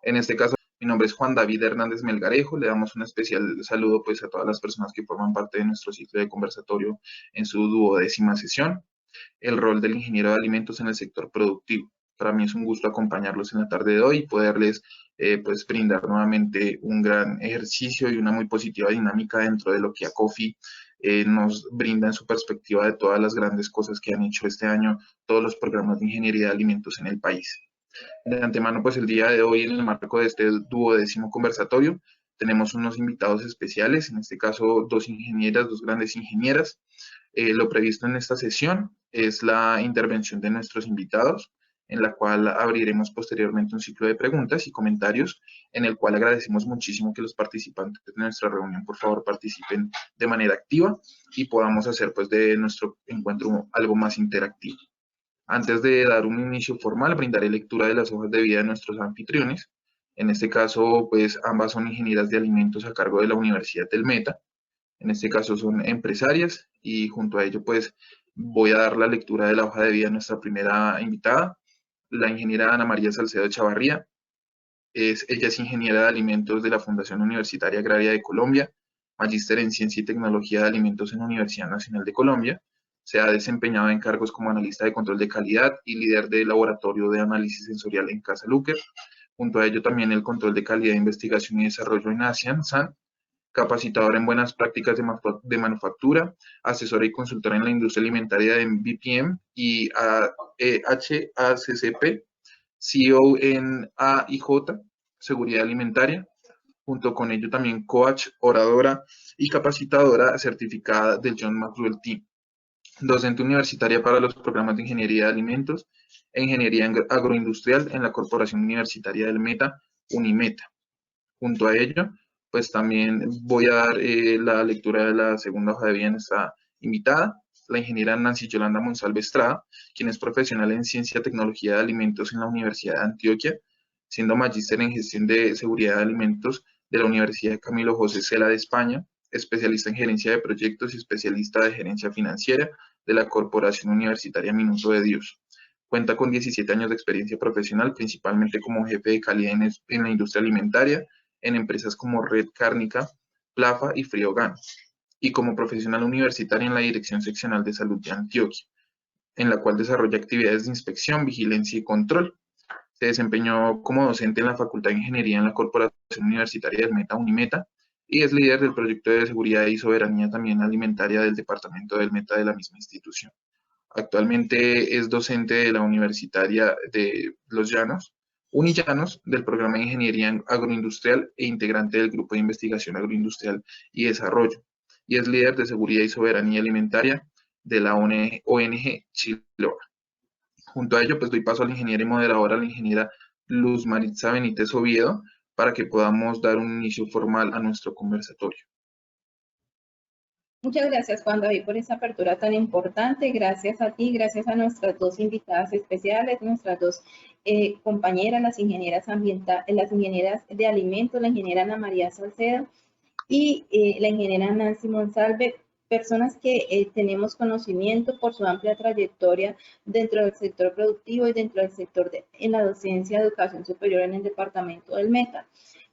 En este caso, mi nombre es Juan David Hernández Melgarejo. Le damos un especial saludo pues a todas las personas que forman parte de nuestro ciclo de conversatorio en su 12ª sesión. El rol del ingeniero de alimentos en el sector productivo. Para mí es un gusto acompañarlos en la tarde de hoy y poderles pues brindar nuevamente un gran ejercicio y una muy positiva dinámica dentro de lo que ACOFI nos brinda en su perspectiva de todas las grandes cosas que han hecho este año todos los programas de ingeniería de alimentos en el país. De antemano, pues el día de hoy, en el marco de este 12º conversatorio, tenemos unos invitados especiales, en este caso dos ingenieras, dos grandes ingenieras. Lo previsto en esta sesión es la intervención de nuestros invitados, en la cual abriremos posteriormente un ciclo de preguntas y comentarios, en el cual agradecemos muchísimo que los participantes de nuestra reunión, por favor, participen de manera activa y podamos hacer pues de nuestro encuentro algo más interactivo. Antes de dar un inicio formal, brindaré lectura de las hojas de vida de nuestros anfitriones. En este caso, pues ambas son ingenieras de alimentos a cargo de la Universidad del Meta. En este caso son empresarias y junto a ello, pues voy a dar la lectura de la hoja de vida de nuestra primera invitada, la ingeniera Ana María Salcedo Chavarría. Ella es ingeniera de alimentos de la Fundación Universitaria Agraria de Colombia, magíster en Ciencia y Tecnología de Alimentos en la Universidad Nacional de Colombia. Se ha desempeñado en cargos como analista de control de calidad y líder del laboratorio de análisis sensorial en Casa Luker. Junto a ello también el control de calidad de investigación y desarrollo en ASEAN, SAN, capacitadora en buenas prácticas de manufactura, asesora y consultora en la industria alimentaria de BPM y HACCP, CEO en AIJ, Seguridad Alimentaria. Junto con ello también coach, oradora y capacitadora certificada del John Maxwell Team. Docente universitaria para los programas de Ingeniería de Alimentos e Ingeniería Agroindustrial en la Corporación Universitaria del Meta, Unimeta. Junto a ello, pues también voy a dar la lectura de la segunda hoja de vida de nuestra invitada, la ingeniera Nancy Yolanda Monsalve Estrada, quien es profesional en Ciencia y Tecnología de Alimentos en la Universidad de Antioquia, siendo magíster en Gestión de Seguridad de Alimentos de la Universidad Camilo José Cela de España, especialista en Gerencia de Proyectos y especialista de Gerencia Financiera de la Corporación Universitaria Minuto de Dios. Cuenta con 17 años de experiencia profesional, principalmente como jefe de calidad en la industria alimentaria, en empresas como Red Cárnica, Plafa y Friogan, y como profesional universitaria en la Dirección Seccional de Salud de Antioquia, en la cual desarrolla actividades de inspección, vigilancia y control. Se desempeñó como docente en la Facultad de Ingeniería en la Corporación Universitaria del Meta, Unimeta, y es líder del proyecto de seguridad y soberanía también alimentaria del Departamento del Meta de la misma institución. Actualmente es docente de la Universitaria de Los Llanos, Unillanos, del programa de Ingeniería Agroindustrial e integrante del Grupo de Investigación Agroindustrial y Desarrollo, y es líder de Seguridad y Soberanía Alimentaria de la ONG Chiloa. Junto a ello, pues doy paso a la ingeniera y moderadora, la ingeniera Luz Maritza Benítez Oviedo, para que podamos dar un inicio formal a nuestro conversatorio. Muchas gracias, Juan David, por esa apertura tan importante. Gracias a ti, gracias a nuestras dos invitadas especiales, nuestras dos compañeras, las ingenieras de alimentos, la ingeniera Ana María Salcedo y la ingeniera Nancy Monsalve, personas que tenemos conocimiento por su amplia trayectoria dentro del sector productivo y dentro del sector en la docencia de educación superior en el departamento del Meta,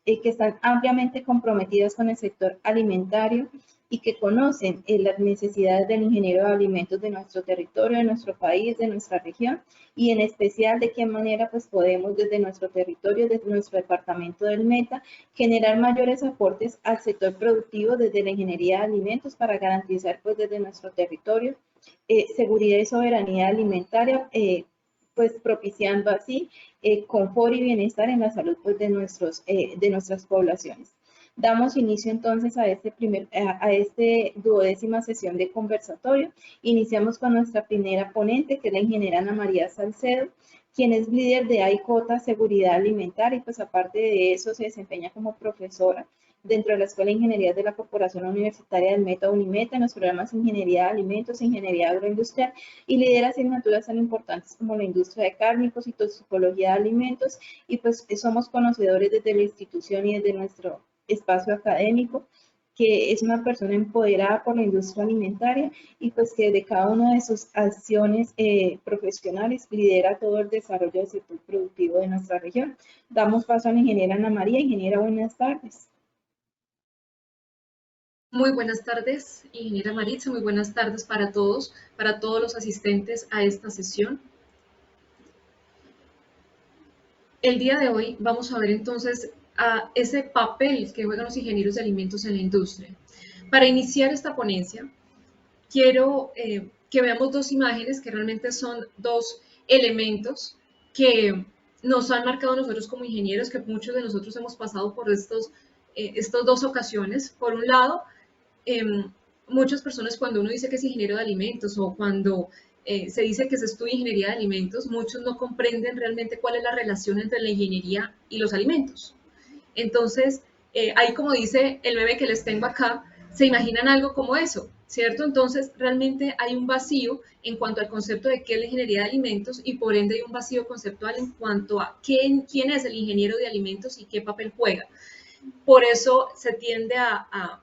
que están ampliamente comprometidas con el sector alimentario y que conocen las necesidades del ingeniero de alimentos de nuestro territorio, de nuestro país, de nuestra región, y en especial de qué manera pues podemos desde nuestro territorio, desde nuestro departamento del Meta, generar mayores aportes al sector productivo desde la ingeniería de alimentos para garantizar pues desde nuestro territorio seguridad y soberanía alimentaria, pues propiciando así confort y bienestar en la salud pues, de nuestras poblaciones. Damos inicio entonces a este 12ª sesión de conversatorio. Iniciamos con nuestra primera ponente, que es la ingeniera Ana María Salcedo, quien es líder de AIJ Seguridad Alimentaria y pues aparte de eso se desempeña como profesora dentro de la Escuela de Ingeniería de la Corporación Universitaria del Meta Unimeta en los programas de Ingeniería de Alimentos, Ingeniería Agroindustrial y lidera asignaturas tan importantes como la industria de cárnicos y toxicología de alimentos y pues somos conocedores desde la institución y desde nuestro espacio académico que es una persona empoderada por la industria alimentaria y pues que de cada una de sus acciones profesionales lidera todo el desarrollo del sector productivo de nuestra región. Damos paso a la ingeniera Ana María. Ingeniera, buenas tardes. Muy buenas tardes, ingeniera Maritza, muy buenas tardes para todos los asistentes a esta sesión. El día de hoy vamos a ver entonces a ese papel que juegan los ingenieros de alimentos en la industria. Para iniciar esta ponencia, quiero que veamos dos imágenes que realmente son dos elementos que nos han marcado a nosotros como ingenieros, que muchos de nosotros hemos pasado por estas dos ocasiones. Por un lado, muchas personas cuando uno dice que es ingeniero de alimentos o cuando se dice que se estudia ingeniería de alimentos, muchos no comprenden realmente cuál es la relación entre la ingeniería y los alimentos. Entonces, ahí como dice el meme que les tengo acá, se imaginan algo como eso, ¿cierto? Entonces, realmente hay un vacío en cuanto al concepto de qué es la ingeniería de alimentos y por ende hay un vacío conceptual en cuanto a quién es el ingeniero de alimentos y qué papel juega. Por eso se tiende a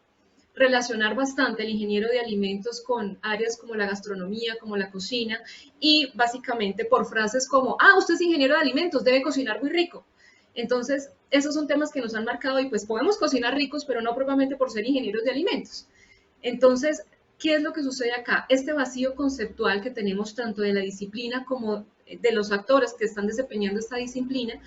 relacionar bastante el ingeniero de alimentos con áreas como la gastronomía, como la cocina, y básicamente por frases como, usted es ingeniero de alimentos, debe cocinar muy rico. Entonces, esos son temas que nos han marcado y pues podemos cocinar ricos, pero no propiamente por ser ingenieros de alimentos. Entonces, ¿qué es lo que sucede acá? Este vacío conceptual que tenemos tanto de la disciplina como de los actores que están desempeñando esta disciplina,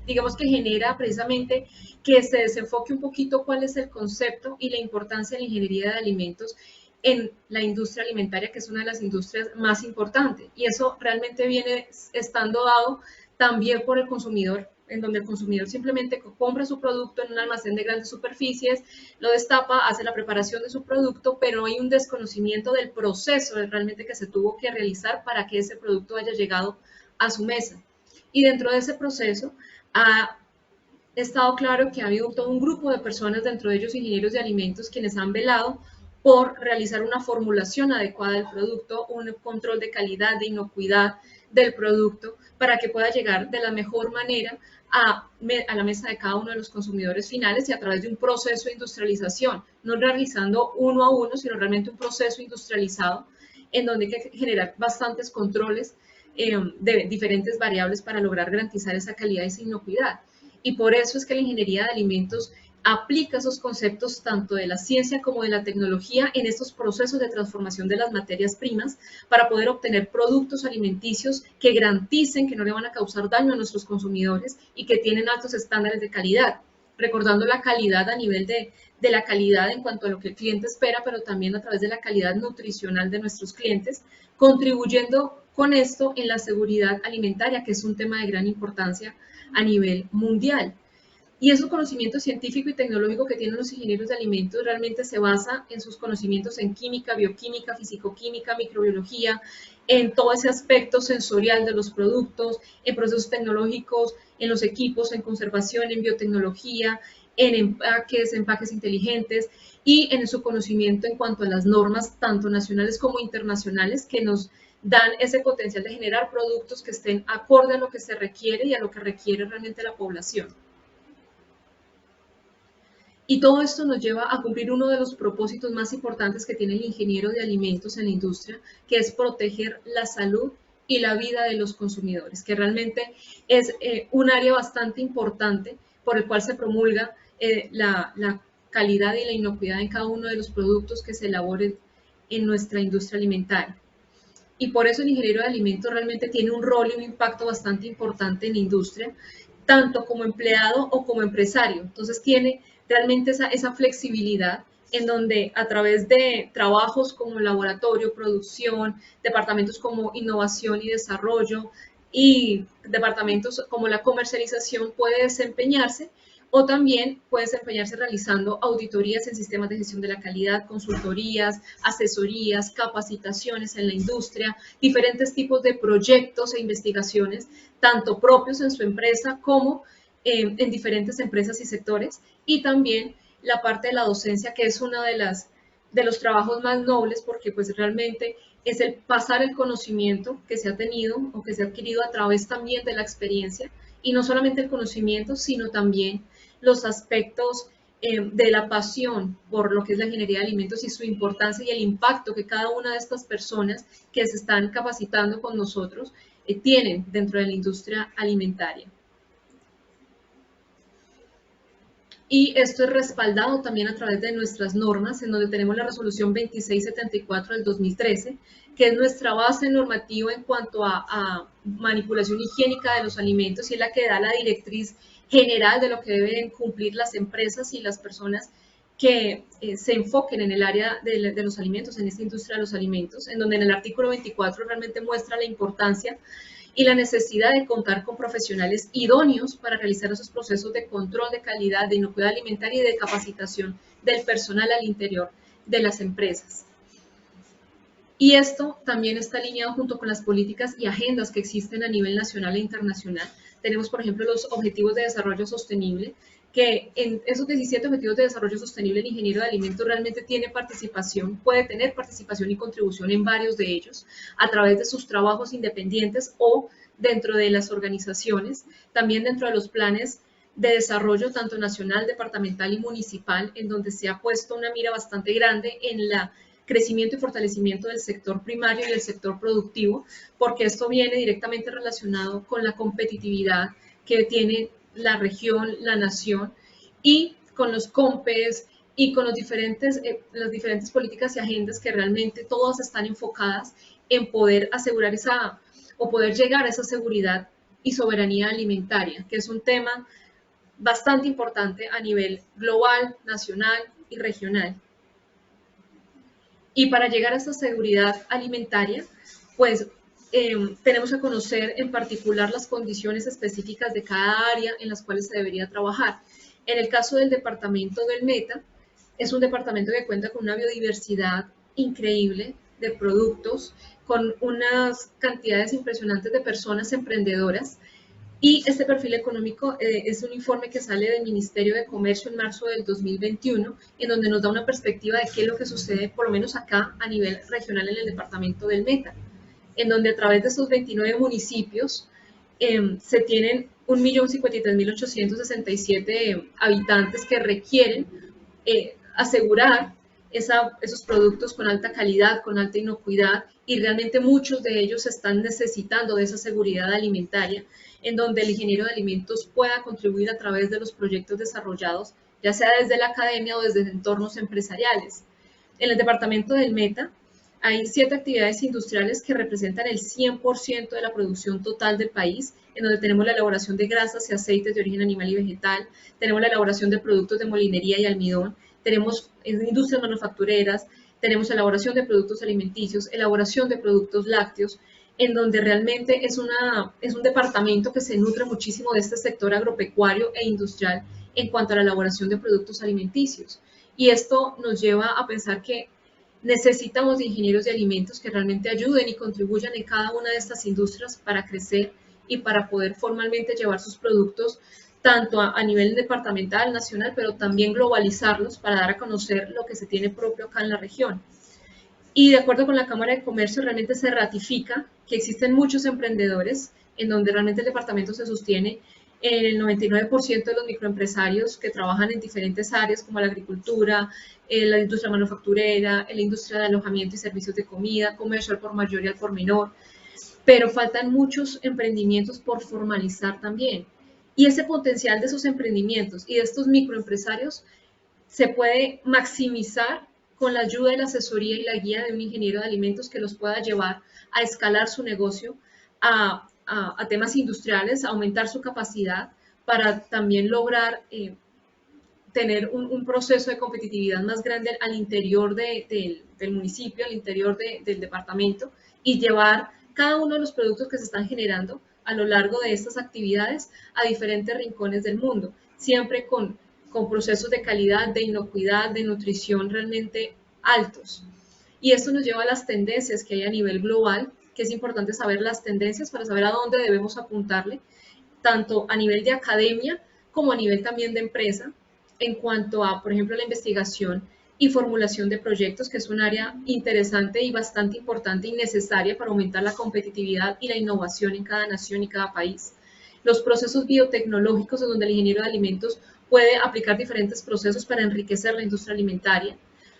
digamos que genera precisamente que se desenfoque un poquito cuál es el concepto y la importancia de la ingeniería de alimentos en la industria alimentaria, que es una de las industrias más importantes. Y eso realmente viene estando dado también por el consumidor, en donde el consumidor simplemente compra su producto en un almacén de grandes superficies, lo destapa, hace la preparación de su producto, pero hay un desconocimiento del proceso realmente que se tuvo que realizar para que ese producto haya llegado a su mesa. Y dentro de ese proceso ha estado claro que ha habido todo un grupo de personas, dentro de ellos ingenieros de alimentos, quienes han velado por realizar una formulación adecuada del producto, un control de calidad, de inocuidad del producto, para que pueda llegar de la mejor manera a la mesa de cada uno de los consumidores finales y a través de un proceso de industrialización, no realizando uno a uno, sino realmente un proceso industrializado en donde hay que generar bastantes controles de diferentes variables para lograr garantizar esa calidad y esa inocuidad. Y por eso es que la ingeniería de alimentos aplica esos conceptos tanto de la ciencia como de la tecnología en estos procesos de transformación de las materias primas para poder obtener productos alimenticios que garanticen que no le van a causar daño a nuestros consumidores y que tienen altos estándares de calidad, recordando la calidad a nivel de la calidad en cuanto a lo que el cliente espera, pero también a través de la calidad nutricional de nuestros clientes, contribuyendo con esto en la seguridad alimentaria, que es un tema de gran importancia a nivel mundial. Y ese conocimiento científico y tecnológico que tienen los ingenieros de alimentos realmente se basa en sus conocimientos en química, bioquímica, fisicoquímica, microbiología, en todo ese aspecto sensorial de los productos, en procesos tecnológicos, en los equipos, en conservación, en biotecnología, en empaques inteligentes y en su conocimiento en cuanto a las normas tanto nacionales como internacionales que nos dan ese potencial de generar productos que estén acorde a lo que se requiere y a lo que requiere realmente la población. Y todo esto nos lleva a cumplir uno de los propósitos más importantes que tiene el ingeniero de alimentos en la industria, que es proteger la salud y la vida de los consumidores, que realmente es un área bastante importante por el cual se promulga la calidad y la inocuidad en cada uno de los productos que se elaboren en nuestra industria alimentaria. Y por eso el ingeniero de alimentos realmente tiene un rol y un impacto bastante importante en la industria, tanto como empleado o como empresario. Entonces tiene realmente esa flexibilidad en donde a través de trabajos como laboratorio, producción, departamentos como innovación y desarrollo y departamentos como la comercialización puede desempeñarse o también puede desempeñarse realizando auditorías en sistemas de gestión de la calidad, consultorías, asesorías, capacitaciones en la industria, diferentes tipos de proyectos e investigaciones, tanto propios en su empresa como en diferentes empresas y sectores, y también la parte de la docencia, que es una de los trabajos más nobles, porque pues realmente es el pasar el conocimiento que se ha tenido o que se ha adquirido a través también de la experiencia, y no solamente el conocimiento, sino también los aspectos de la pasión por lo que es la ingeniería de alimentos y su importancia y el impacto que cada una de estas personas que se están capacitando con nosotros tienen dentro de la industria alimentaria. Y esto es respaldado también a través de nuestras normas, en donde tenemos la resolución 2674 del 2013, que es nuestra base normativa en cuanto a manipulación higiénica de los alimentos y es la que da la directriz general de lo que deben cumplir las empresas y las personas que se enfoquen en el área de los alimentos, en esta industria de los alimentos, en donde en el artículo 24 realmente muestra la importancia y la necesidad de contar con profesionales idóneos para realizar esos procesos de control de calidad, de inocuidad alimentaria y de capacitación del personal al interior de las empresas. Y esto también está alineado junto con las políticas y agendas que existen a nivel nacional e internacional. Tenemos, por ejemplo, los Objetivos de Desarrollo Sostenible, que en esos 17 Objetivos de Desarrollo Sostenible, el ingeniero de alimentos realmente tiene participación, puede tener participación y contribución en varios de ellos, a través de sus trabajos independientes o dentro de las organizaciones, también dentro de los planes de desarrollo tanto nacional, departamental y municipal, en donde se ha puesto una mira bastante grande en el crecimiento y fortalecimiento del sector primario y del sector productivo, porque esto viene directamente relacionado con la competitividad que tiene la región, la nación, y con los COMPES y con las diferentes políticas y agendas que realmente todas están enfocadas en poder asegurar o poder llegar a esa seguridad y soberanía alimentaria, que es un tema bastante importante a nivel global, nacional y regional. Y para llegar a esta seguridad alimentaria, pues tenemos que conocer en particular las condiciones específicas de cada área en las cuales se debería trabajar. En el caso del departamento del Meta, es un departamento que cuenta con una biodiversidad increíble de productos, con unas cantidades impresionantes de personas emprendedoras. Y este perfil económico es un informe que sale del Ministerio de Comercio en marzo del 2021, en donde nos da una perspectiva de qué es lo que sucede, por lo menos acá, a nivel regional en el departamento del Meta, en donde a través de esos 29 municipios se tienen 1.053.867 habitantes que requieren asegurar esos productos con alta calidad, con alta inocuidad, y realmente muchos de ellos están necesitando de esa seguridad alimentaria, en donde el ingeniero de alimentos pueda contribuir a través de los proyectos desarrollados, ya sea desde la academia o desde entornos empresariales. En el departamento del Meta hay 7 actividades industriales que representan el 100% de la producción total del país, en donde tenemos la elaboración de grasas y aceites de origen animal y vegetal, tenemos la elaboración de productos de molinería y almidón, tenemos industrias manufactureras, tenemos elaboración de productos alimenticios, elaboración de productos lácteos, en donde realmente es un departamento que se nutre muchísimo de este sector agropecuario e industrial en cuanto a la elaboración de productos alimenticios. Y esto nos lleva a pensar que necesitamos de ingenieros de alimentos que realmente ayuden y contribuyan en cada una de estas industrias para crecer y para poder formalmente llevar sus productos tanto a nivel departamental, nacional, pero también globalizarlos para dar a conocer lo que se tiene propio acá en la región. Y de acuerdo con la Cámara de Comercio, realmente se ratifica que existen muchos emprendedores en donde realmente el departamento se sostiene en el 99% de los microempresarios que trabajan en diferentes áreas como la agricultura, la industria manufacturera, la industria de alojamiento y servicios de comida, comercio al por mayor y al por menor, pero faltan muchos emprendimientos por formalizar también. Y ese potencial de esos emprendimientos y de estos microempresarios se puede maximizar con la ayuda de la asesoría y la guía de un ingeniero de alimentos que los pueda llevar a escalar su negocio a temas industriales, a aumentar su capacidad para también lograr tener un proceso de competitividad más grande al interior del municipio, al interior del departamento, y llevar cada uno de los productos que se están generando a lo largo de estas actividades a diferentes rincones del mundo, siempre con procesos de calidad, de inocuidad, de nutrición realmente altos. Y esto nos lleva a las tendencias que hay a nivel global, que es importante saber las tendencias para saber a dónde debemos apuntarle, tanto a nivel de academia como a nivel también de empresa, en cuanto a, por ejemplo, la investigación y formulación de proyectos, que es un área interesante y bastante importante y necesaria para aumentar la competitividad y la innovación en cada nación y cada país. Los procesos biotecnológicos, en donde el ingeniero de alimentos puede aplicar diferentes procesos para enriquecer la industria alimentaria.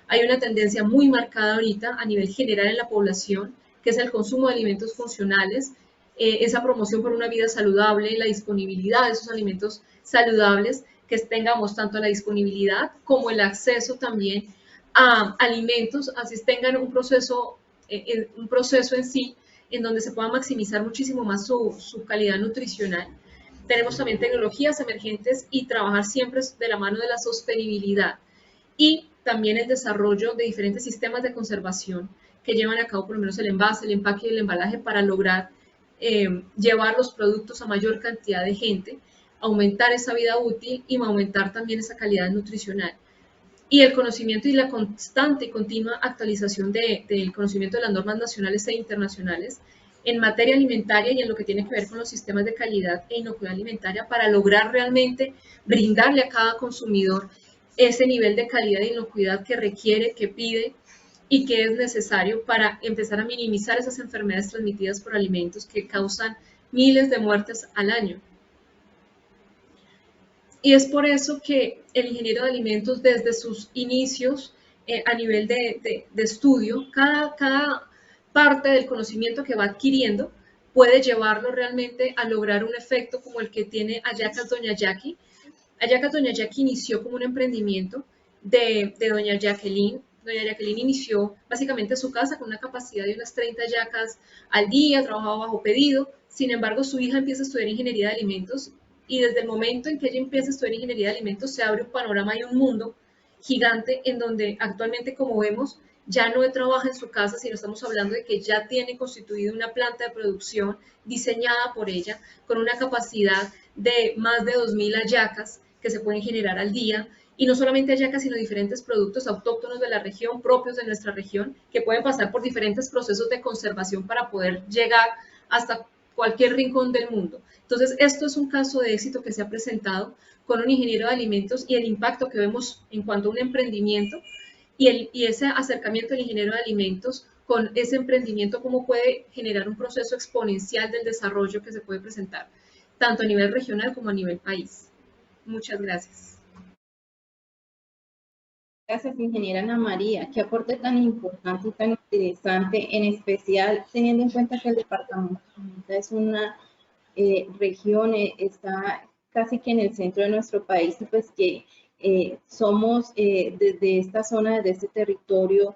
Hay una tendencia muy marcada ahorita a nivel general en la población, que es el consumo de alimentos funcionales, esa promoción por una vida saludable, la disponibilidad de esos alimentos saludables, que tengamos tanto la disponibilidad como el acceso también a alimentos, así tengan un proceso en sí en donde se pueda maximizar muchísimo más su calidad nutricional. Tenemos también tecnologías emergentes y trabajar siempre de la mano de la sostenibilidad y también el desarrollo de diferentes sistemas de conservación que llevan a cabo por lo menos el envase, el empaque y el embalaje para lograr llevar los productos a mayor cantidad de gente, aumentar esa vida útil y aumentar también esa calidad nutricional. Y el conocimiento y la constante y continua actualización del conocimiento de las normas nacionales e internacionales en materia alimentaria y en lo que tiene que ver con los sistemas de calidad e inocuidad alimentaria para lograr realmente brindarle a cada consumidor ese nivel de calidad e inocuidad que requiere, que pide y que es necesario para empezar a minimizar esas enfermedades transmitidas por alimentos que causan miles de muertes al año. Y es por eso que el ingeniero de alimentos desde sus inicios a nivel de estudio, cada parte del conocimiento que va adquiriendo puede llevarlo realmente a lograr un efecto como el que tiene Hallacas Doña Jackie. Hallacas Doña Jackie inició como un emprendimiento de doña Jacqueline. Doña Jacqueline inició básicamente su casa con una capacidad de unas 30 hallacas al día, trabajaba bajo pedido. Sin embargo, su hija empieza a estudiar ingeniería de alimentos y desde el momento en que ella empieza a estudiar ingeniería de alimentos se abre un panorama y un mundo gigante en donde actualmente, como vemos, ya no trabaja en su casa, sino estamos hablando de que ya tiene constituida una planta de producción diseñada por ella con una capacidad de más de 2.000 hallacas que se pueden generar al día, y no solamente hallacas, sino diferentes productos autóctonos de la región, propios de nuestra región, que pueden pasar por diferentes procesos de conservación para poder llegar hasta cualquier rincón del mundo. Entonces, esto es un caso de éxito que se ha presentado con un ingeniero de alimentos y el impacto que vemos en cuanto a un emprendimiento y ese acercamiento del ingeniero de alimentos con ese emprendimiento, cómo puede generar un proceso exponencial del desarrollo que se puede presentar, tanto a nivel regional como a nivel país. Muchas gracias. Gracias, ingeniera Ana María. Qué aporte tan importante y tan interesante, en especial teniendo en cuenta que el departamento es una región, está casi que en el centro de nuestro país, y pues que somos desde esta zona, desde este territorio,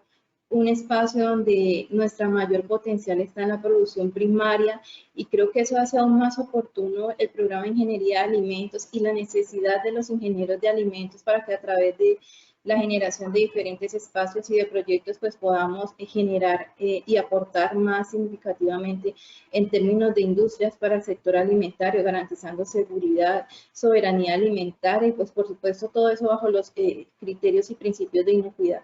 un espacio donde nuestra mayor potencial está en la producción primaria, y creo que eso hace aún más oportuno el programa de Ingeniería de Alimentos y la necesidad de los ingenieros de alimentos para que a través de la generación de diferentes espacios y de proyectos pues podamos generar y aportar más significativamente en términos de industrias para el sector alimentario, garantizando seguridad, soberanía alimentaria y pues por supuesto todo eso bajo los criterios y principios de inocuidad.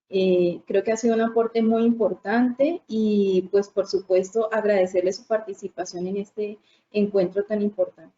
Creo que ha sido un aporte muy importante y pues por supuesto agradecerle su participación en este encuentro tan importante.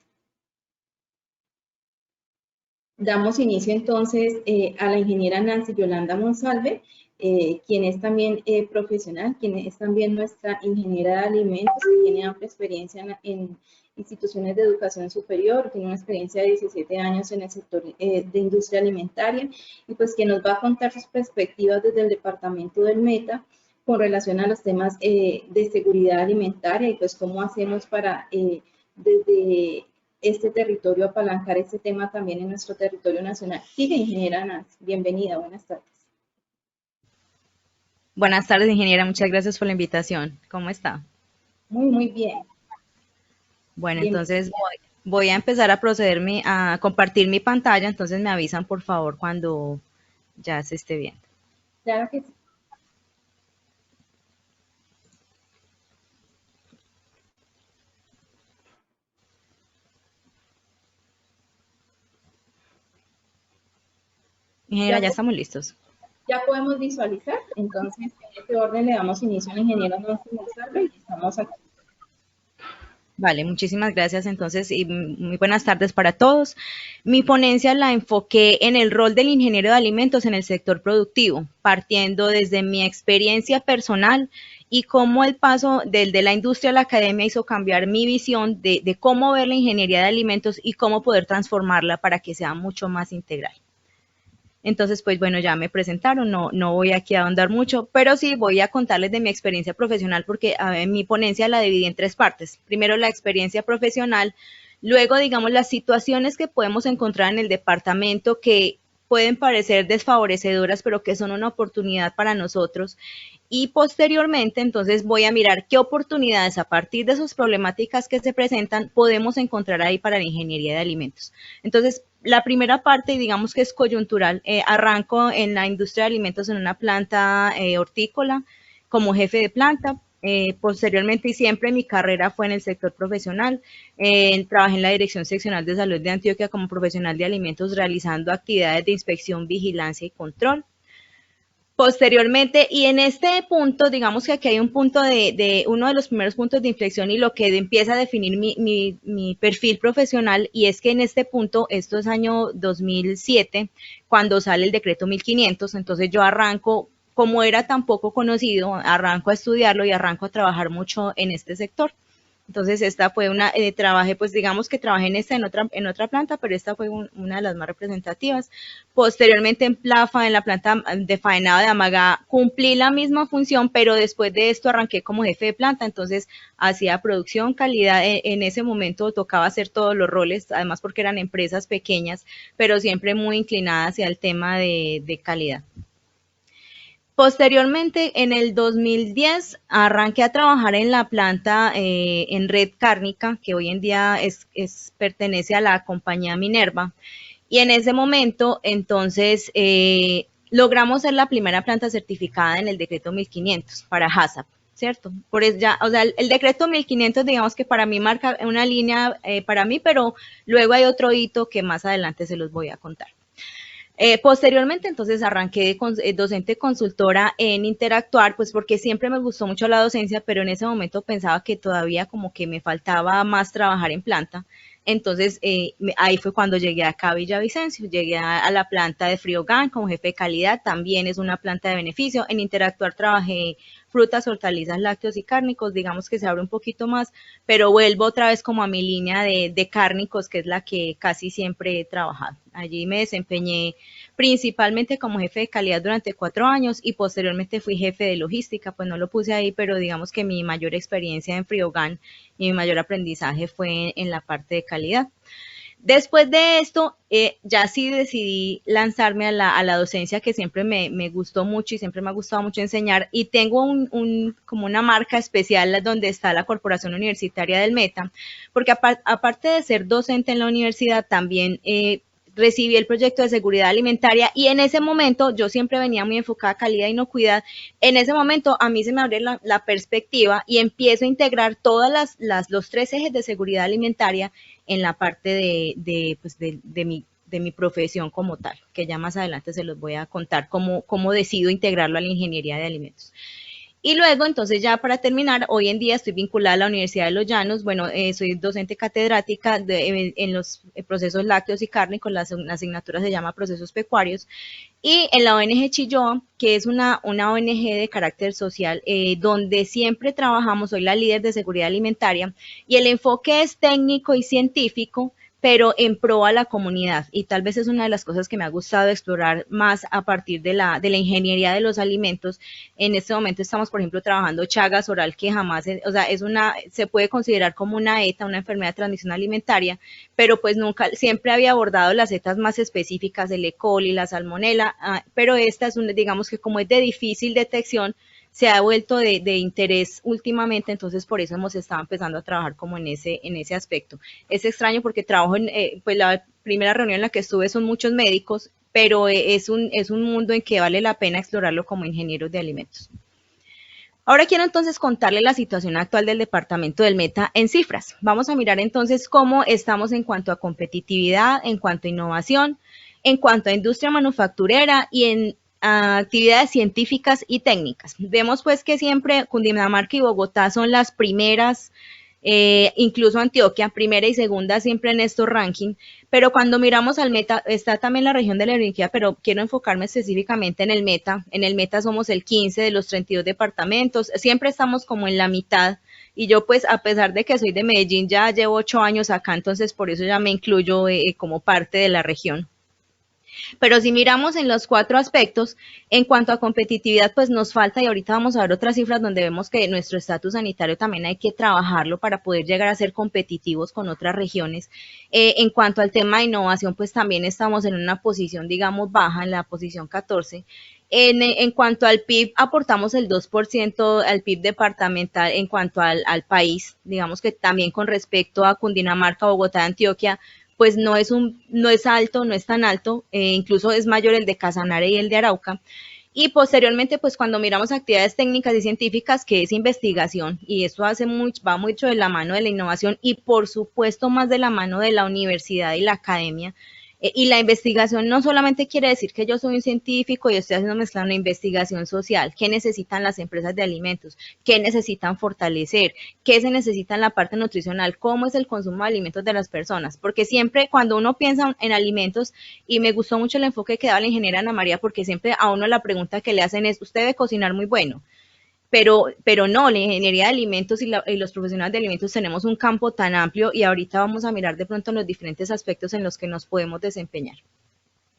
Damos inicio entonces a la ingeniera Nancy Yolanda Monsalve, quien es también profesional, quien es también nuestra ingeniera de alimentos, que tiene amplia experiencia en instituciones de educación superior, tiene una experiencia de 17 años en el sector de industria alimentaria, y pues que nos va a contar sus perspectivas desde el departamento del Meta con relación a los temas de seguridad alimentaria y pues cómo hacemos para desde este territorio apalancar este tema también en nuestro territorio nacional. Sigue, ingeniera Nancy. Bienvenida, buenas tardes. Buenas tardes, ingeniera. Muchas gracias por la invitación. ¿Cómo está? Muy bien. Bueno, entonces voy a empezar a procederme a compartir mi pantalla, entonces me avisan por favor cuando ya se esté viendo. Claro que sí. Ingeniera, ya estamos listos. Ya podemos visualizar, entonces en este orden le damos inicio a la ingeniera Nancy Monsalve y estamos aquí. Vale, muchísimas gracias entonces y muy buenas tardes para todos. Mi ponencia la enfoqué en el rol del ingeniero de alimentos en el sector productivo, partiendo desde mi experiencia personal y cómo el paso de la industria a la academia hizo cambiar mi visión de cómo ver la ingeniería de alimentos y cómo poder transformarla para que sea mucho más integral. Entonces, pues bueno, ya me presentaron, no voy aquí a ahondar mucho, pero sí voy a contarles de mi experiencia profesional porque mi ponencia la dividí en 3 partes. Primero, la experiencia profesional, luego, digamos, las situaciones que podemos encontrar en el departamento que pueden parecer desfavorecedoras, pero que son una oportunidad para nosotros. Y posteriormente, entonces, voy a mirar qué oportunidades a partir de sus problemáticas que se presentan podemos encontrar ahí para la ingeniería de alimentos. Entonces, la primera parte, digamos que es coyuntural, arranco en la industria de alimentos en una planta hortícola como jefe de planta. Posteriormente y siempre mi carrera fue en el sector profesional. Trabajé en la Dirección Seccional de Salud de Antioquia como profesional de alimentos realizando actividades de inspección, vigilancia y control. Posteriormente, y en este punto, digamos que aquí hay un punto de uno de los primeros puntos de inflexión y lo que empieza a definir mi perfil profesional, y es que en este punto, esto es año 2007, cuando sale el decreto 1500, entonces yo arranco, como era tan poco conocido, arranco a estudiarlo y arranco a trabajar mucho en este sector. Entonces esta fue una, trabajé, pues digamos que trabajé en esta, en otra planta, pero esta fue una de las más representativas. Posteriormente en Plafa, en la planta de faenado de Amagá, cumplí la misma función, pero después de esto arranqué como jefe de planta, entonces hacía producción, calidad, en ese momento tocaba hacer todos los roles, además porque eran empresas pequeñas, pero siempre muy inclinadas hacia el tema de calidad. Posteriormente, en el 2010, arranqué a trabajar en la planta en Red Cárnica, que hoy en día pertenece a la compañía Minerva. Y en ese momento, entonces, logramos ser la primera planta certificada en el decreto 1500 para HACCP, ¿cierto? Por eso ya, o sea, el decreto 1500, digamos que para mí marca una línea para mí, pero luego hay otro hito que más adelante se los voy a contar. Posteriormente, entonces, arranqué de docente consultora en Interactuar, pues porque siempre me gustó mucho la docencia, pero en ese momento pensaba que todavía como que me faltaba más trabajar en planta. Entonces, ahí fue cuando llegué acá a Villavicencio, llegué a la planta de Friogan como jefe de calidad, también es una planta de beneficio. En Interactuar trabajé frutas, hortalizas, lácteos y cárnicos, digamos que se abre un poquito más, pero vuelvo otra vez como a mi línea de cárnicos, que es la que casi siempre he trabajado. Allí me desempeñé principalmente como jefe de calidad durante 4 años y posteriormente fui jefe de logística, pues no lo puse ahí, pero digamos que mi mayor experiencia en Friogan y mi mayor aprendizaje fue en la parte de calidad. Después de esto, ya sí decidí lanzarme a la docencia, que siempre me gustó mucho y siempre me ha gustado mucho enseñar, y tengo como una marca especial donde está la Corporación Universitaria del Meta, porque aparte de ser docente en la universidad, también recibí el proyecto de seguridad alimentaria y en ese momento yo siempre venía muy enfocada a calidad e inocuidad. En ese momento a mí se me abre la perspectiva y empiezo a integrar todas los 3 ejes de seguridad alimentaria en la parte de mi profesión como tal, que ya más adelante se los voy a contar cómo decido integrarlo a la ingeniería de alimentos. Y luego, entonces, ya para terminar, hoy en día estoy vinculada a la Universidad de los Llanos. Bueno, soy docente catedrática en los procesos lácteos y cárnicos, la asignatura se llama procesos pecuarios. Y en la ONG Chilloa, que es una ONG de carácter social, donde siempre trabajamos, soy la líder de seguridad alimentaria, y el enfoque es técnico y científico, pero en pro a la comunidad, y tal vez es una de las cosas que me ha gustado explorar más a partir de la ingeniería de los alimentos. En este momento estamos, por ejemplo, trabajando Chagas oral, que jamás, o sea, se puede considerar como una ETA, una enfermedad de transmisión alimentaria, pero pues nunca, siempre había abordado las ETAs más específicas, el E. coli, la salmonela, pero esta es digamos que como es de difícil detección, se ha vuelto de interés últimamente, entonces por eso hemos estado empezando a trabajar como en ese aspecto. Es extraño porque trabajo pues la primera reunión en la que estuve son muchos médicos, pero es un mundo en que vale la pena explorarlo como ingenieros de alimentos. Ahora quiero entonces contarle la situación actual del departamento del Meta en cifras. Vamos a mirar entonces cómo estamos en cuanto a competitividad, en cuanto a innovación, en cuanto a industria manufacturera y en actividades científicas y técnicas. Vemos pues que siempre Cundinamarca y Bogotá son las primeras incluso Antioquia, primera y segunda siempre en estos rankings, pero cuando miramos al Meta, está también la región de la Barranquilla, pero quiero enfocarme específicamente en el Meta somos el 15 de los 32 departamentos, siempre estamos como en la mitad, y yo pues a pesar de que soy de Medellín, ya llevo 8 años acá, entonces por eso ya me incluyo como parte de la región. Pero si miramos en los 4 aspectos, en cuanto a competitividad, pues nos falta, y ahorita vamos a ver otras cifras donde vemos que nuestro estatus sanitario también hay que trabajarlo para poder llegar a ser competitivos con otras regiones. En cuanto al tema de innovación, pues también estamos en una posición, digamos, baja, en la posición 14. En cuanto al PIB, aportamos el 2% al PIB departamental en cuanto al país, digamos que también con respecto a Cundinamarca, Bogotá, Antioquia, pues no es alto, no es tan alto, incluso es mayor el de Casanare y el de Arauca. Y posteriormente, pues cuando miramos actividades técnicas y científicas, que es investigación, y eso va mucho de la mano de la innovación y por supuesto más de la mano de la universidad y la academia. Y la investigación no solamente quiere decir que yo soy un científico y estoy haciendo mezclar una investigación social. ¿Qué necesitan las empresas de alimentos? ¿Qué necesitan fortalecer? ¿Qué se necesita en la parte nutricional? ¿Cómo es el consumo de alimentos de las personas? Porque siempre cuando uno piensa en alimentos, y me gustó mucho el enfoque que daba la ingeniera Ana María, porque siempre a uno la pregunta que le hacen es, ¿usted debe cocinar muy bueno? Pero no, la ingeniería de alimentos y los profesionales de alimentos tenemos un campo tan amplio y ahorita vamos a mirar de pronto los diferentes aspectos en los que nos podemos desempeñar.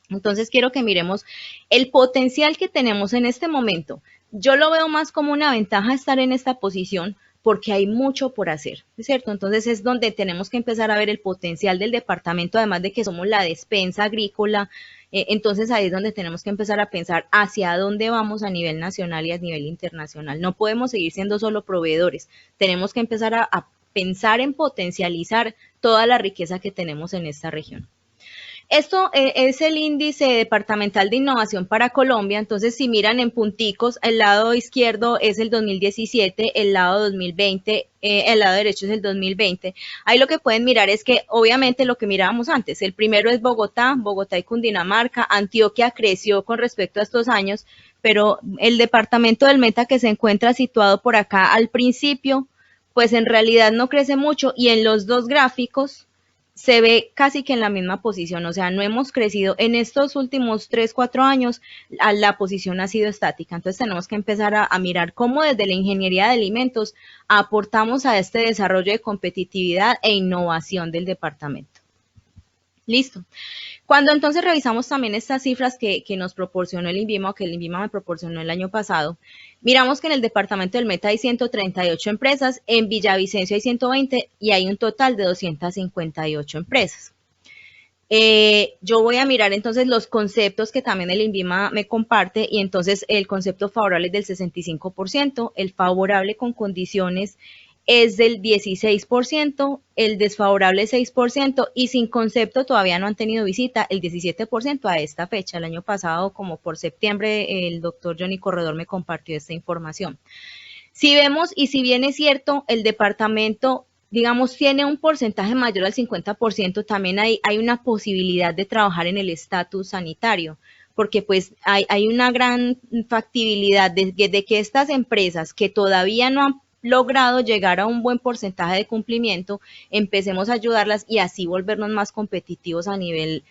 Entonces quiero que miremos el potencial que tenemos en este momento. Yo lo veo más como una ventaja estar en esta posición porque hay mucho por hacer, ¿cierto? Entonces es donde tenemos que empezar a ver el potencial del departamento, además de que somos la despensa agrícola. Entonces ahí es donde tenemos que empezar a pensar hacia dónde vamos a nivel nacional y a nivel internacional. No podemos seguir siendo solo proveedores, tenemos que empezar a pensar en potencializar toda la riqueza que tenemos en esta región. Esto es el índice departamental de innovación para Colombia. Entonces, si miran en punticos, el lado izquierdo es el 2017, el lado 2020, el lado derecho es el 2020. Ahí lo que pueden mirar es que, obviamente, lo que mirábamos antes, el primero es Bogotá, Bogotá y Cundinamarca. Antioquia creció con respecto a estos años, pero el departamento del Meta que se encuentra situado por acá al principio, pues en realidad no crece mucho, y en los dos gráficos se ve casi que en la misma posición, o sea, no hemos crecido en estos últimos 3, 4 años, la posición ha sido estática. Entonces tenemos que empezar a mirar cómo desde la ingeniería de alimentos aportamos a este desarrollo de competitividad e innovación del departamento. Listo. Cuando entonces revisamos también estas cifras que nos proporcionó el INVIMA, o que el INVIMA me proporcionó el año pasado, miramos que en el departamento del Meta hay 138 empresas, en Villavicencio hay 120 y hay un total de 258 empresas. Yo voy a mirar entonces los conceptos que también el INVIMA me comparte, y entonces el concepto favorable es del 65%, el favorable con condiciones es del 16%, el desfavorable 6%, y sin concepto todavía no han tenido visita el 17% a esta fecha. El año pasado, como por septiembre, el doctor Johnny Corredor me compartió esta información. Si vemos, y si bien es cierto, el departamento, digamos, tiene un porcentaje mayor al 50%, también hay una posibilidad de trabajar en el estatus sanitario, porque pues hay una gran factibilidad de que estas empresas que todavía no han logrado llegar a un buen porcentaje de cumplimiento, empecemos a ayudarlas y así volvernos más competitivos a nivel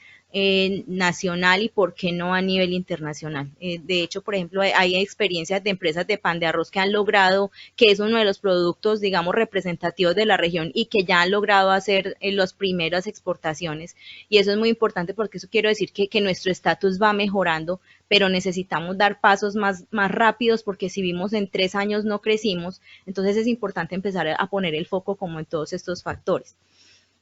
nacional y por qué no a nivel internacional. De hecho, por ejemplo, hay experiencias de empresas de pan de arroz que han logrado, que es uno de los productos, digamos, representativos de la región y que ya han logrado hacer las primeras exportaciones, y eso es muy importante porque eso quiero decir que nuestro estatus va mejorando, pero necesitamos dar pasos más rápidos porque si vimos en 3 años no crecimos, entonces es importante empezar a poner el foco como en todos estos factores.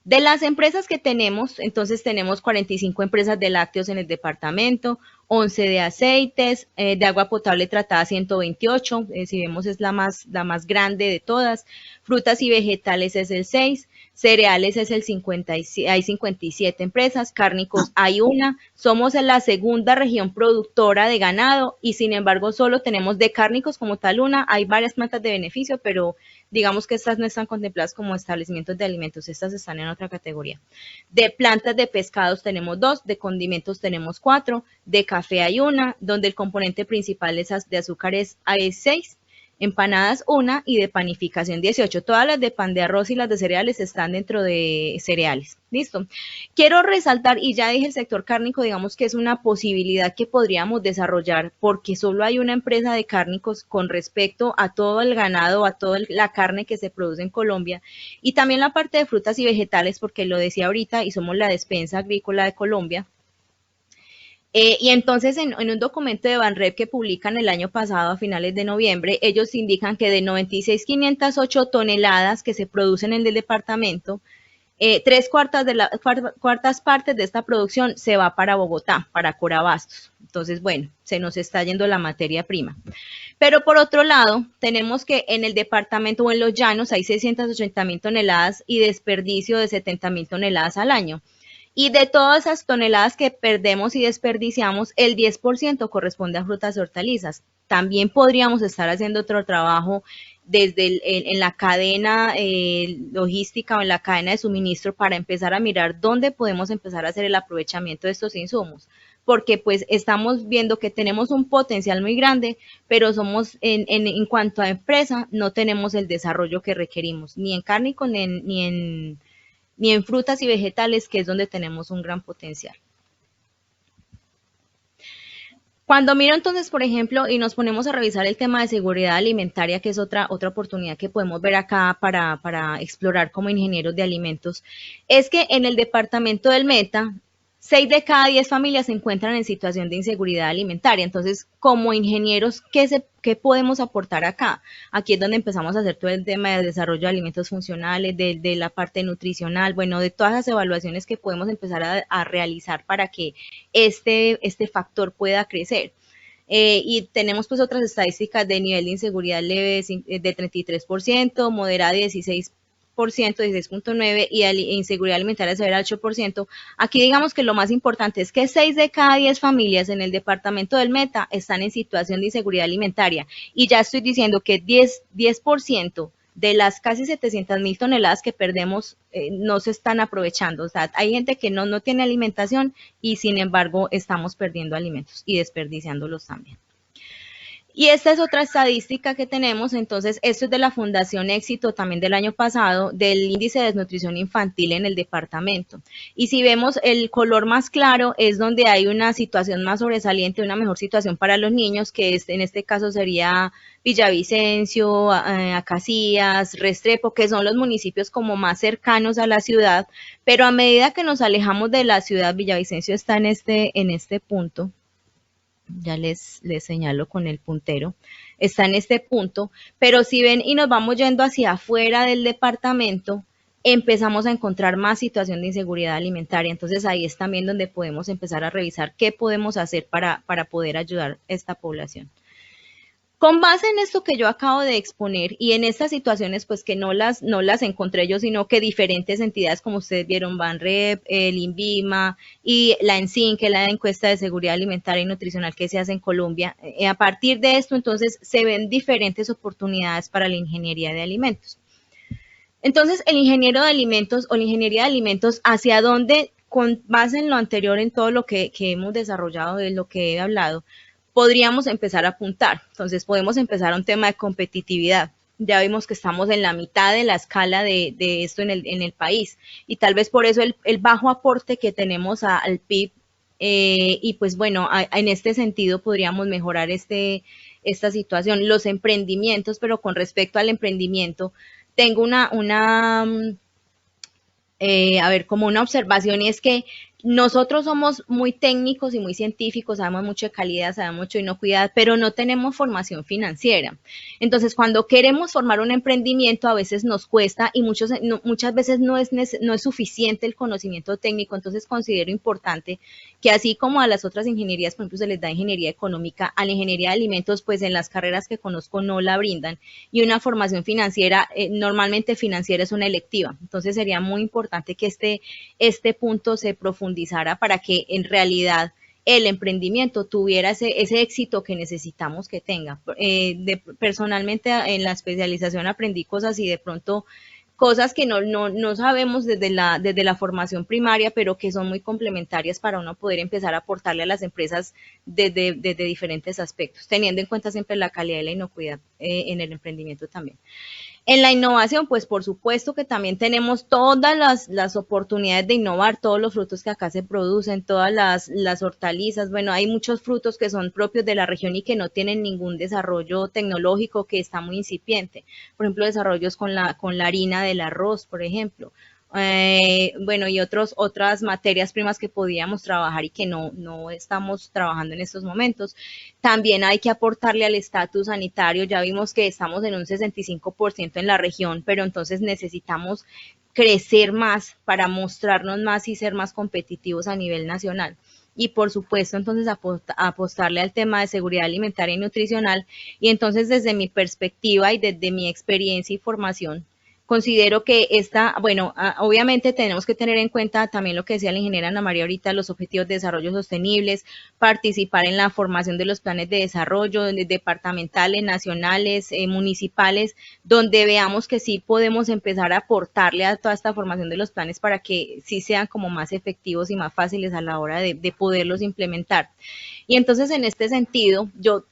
De las empresas que tenemos, entonces tenemos 45 empresas de lácteos en el departamento, 11 de aceites, de agua potable tratada 128, si vemos es la más grande de todas, frutas y vegetales es el 6, cereales es el 57, hay 57 empresas, cárnicos hay una, somos en la segunda región productora de ganado y sin embargo solo tenemos de cárnicos como tal una, hay varias plantas de beneficio, pero digamos que estas no están contempladas como establecimientos de alimentos, estas están en otra categoría. De plantas de pescados tenemos 2, de condimentos tenemos 4, de café hay una, donde el componente principal de azúcar hay 6, empanadas 1 y de panificación 18. Todas las de pan de arroz y las de cereales están dentro de cereales. ¿Listo? Quiero resaltar, y ya dije el sector cárnico, digamos que es una posibilidad que podríamos desarrollar porque solo hay una empresa de cárnicos con respecto a todo el ganado, a toda la carne que se produce en Colombia, y también la parte de frutas y vegetales, porque lo decía ahorita, y somos la despensa agrícola de Colombia. Y entonces en un documento de Banrep que publican el año pasado a finales de noviembre, ellos indican que de 96.508 toneladas que se producen en el departamento, 3/4 partes de esta producción se va para Bogotá, para Corabastos. Entonces, bueno, se nos está yendo la materia prima. Pero por otro lado, tenemos que en el departamento o en los llanos hay 680.000 toneladas y desperdicio de 70.000 toneladas al año. Y de todas esas toneladas que perdemos y desperdiciamos, el 10% corresponde a frutas y hortalizas. También podríamos estar haciendo otro trabajo desde en la cadena logística o en la cadena de suministro para empezar a mirar dónde podemos empezar a hacer el aprovechamiento de estos insumos. Porque pues estamos viendo que tenemos un potencial muy grande, pero somos en cuanto a empresa no tenemos el desarrollo que requerimos, ni en cárnico ni en frutas y vegetales, que es donde tenemos un gran potencial. Cuando miro entonces, por ejemplo, y nos ponemos a revisar el tema de seguridad alimentaria, que es otra oportunidad que podemos ver acá para explorar como ingenieros de alimentos, es que en el departamento del Meta, 6 de cada 10 familias se encuentran en situación de inseguridad alimentaria. Entonces, como ingenieros, ¿qué podemos aportar acá? Aquí es donde empezamos a hacer todo el tema de desarrollo de alimentos funcionales, de la parte nutricional, bueno, de todas las evaluaciones que podemos empezar a realizar para que este factor pueda crecer. Y tenemos pues otras estadísticas de nivel de inseguridad leve de 33%, moderada de 16%, 16.9% y inseguridad alimentaria severa 8%. Aquí digamos que lo más importante es que 6 de cada 10 familias en el departamento del Meta están en situación de inseguridad alimentaria. Y ya estoy diciendo que 10% de las casi 700.000 toneladas que perdemos no se están aprovechando. O sea, hay gente que no tiene alimentación y sin embargo estamos perdiendo alimentos y desperdiciándolos también. Y esta es otra estadística que tenemos, entonces esto es de la Fundación Éxito también del año pasado, del índice de desnutrición infantil en el departamento. Y si vemos el color más claro es donde hay una situación más sobresaliente, una mejor situación para los niños, que es, en este caso sería Villavicencio, Acacías, Restrepo, que son los municipios como más cercanos a la ciudad, pero a medida que nos alejamos de la ciudad, Villavicencio está en este punto. Ya les señalo con el puntero, está en este punto, pero si ven y nos vamos yendo hacia afuera del departamento, empezamos a encontrar más situación de inseguridad alimentaria. Entonces ahí es también donde podemos empezar a revisar qué podemos hacer para poder ayudar a esta población. Con base en esto que yo acabo de exponer y en estas situaciones, pues que no las encontré yo, sino que diferentes entidades, como ustedes vieron, Banrep, el INVIMA y la ENSIN, que es la encuesta de seguridad alimentaria y nutricional que se hace en Colombia, a partir de esto, entonces, se ven diferentes oportunidades para la ingeniería de alimentos. Entonces, el ingeniero de alimentos o la ingeniería de alimentos, ¿hacia dónde, con base en lo anterior, en todo lo que hemos desarrollado, de lo que he hablado, podríamos empezar a apuntar? Entonces podemos empezar a un tema de competitividad. Ya vimos que estamos en la mitad de la escala de esto en el país y tal vez por eso el bajo aporte que tenemos al PIB y pues bueno, en este sentido podríamos mejorar esta situación. Los emprendimientos, pero con respecto al emprendimiento, tengo como una observación y es que nosotros somos muy técnicos y muy científicos, sabemos mucho de calidad, sabemos mucho de inocuidad, pero no tenemos formación financiera. Entonces, cuando queremos formar un emprendimiento, a veces nos cuesta y muchas veces no es suficiente el conocimiento técnico. Entonces, considero importante que así como a las otras ingenierías, por ejemplo, se les da ingeniería económica, a la ingeniería de alimentos, pues en las carreras que conozco no la brindan. Y una formación financiera, normalmente financiera es una electiva. Entonces, sería muy importante que este punto se profundizara para que en realidad el emprendimiento tuviera ese éxito que necesitamos que tenga. Personalmente en la especialización aprendí cosas y de pronto cosas que no sabemos desde la formación primaria, pero que son muy complementarias para uno poder empezar a aportarle a las empresas desde diferentes aspectos, teniendo en cuenta siempre la calidad y la inocuidad en el emprendimiento también. En la innovación, pues por supuesto que también tenemos todas las oportunidades de innovar, todos los frutos que acá se producen, todas las hortalizas. Bueno, hay muchos frutos que son propios de la región y que no tienen ningún desarrollo tecnológico, que está muy incipiente. Por ejemplo, desarrollos con la harina del arroz, por ejemplo. Bueno, y otras materias primas que podíamos trabajar y que no estamos trabajando en estos momentos. También hay que aportarle al estatus sanitario. Ya vimos que estamos en un 65% en la región, pero entonces necesitamos crecer más para mostrarnos más y ser más competitivos a nivel nacional. Y por supuesto, entonces apostarle al tema de seguridad alimentaria y nutricional. Y entonces, desde mi perspectiva y desde mi experiencia y formación, considero que bueno, obviamente tenemos que tener en cuenta también lo que decía la ingeniera Ana María ahorita, los objetivos de desarrollo sostenibles, participar en la formación de los planes de desarrollo departamentales, nacionales, municipales, donde veamos que sí podemos empezar a aportarle a toda esta formación de los planes para que sí sean como más efectivos y más fáciles a la hora de poderlos implementar. Y entonces, en este sentido, yo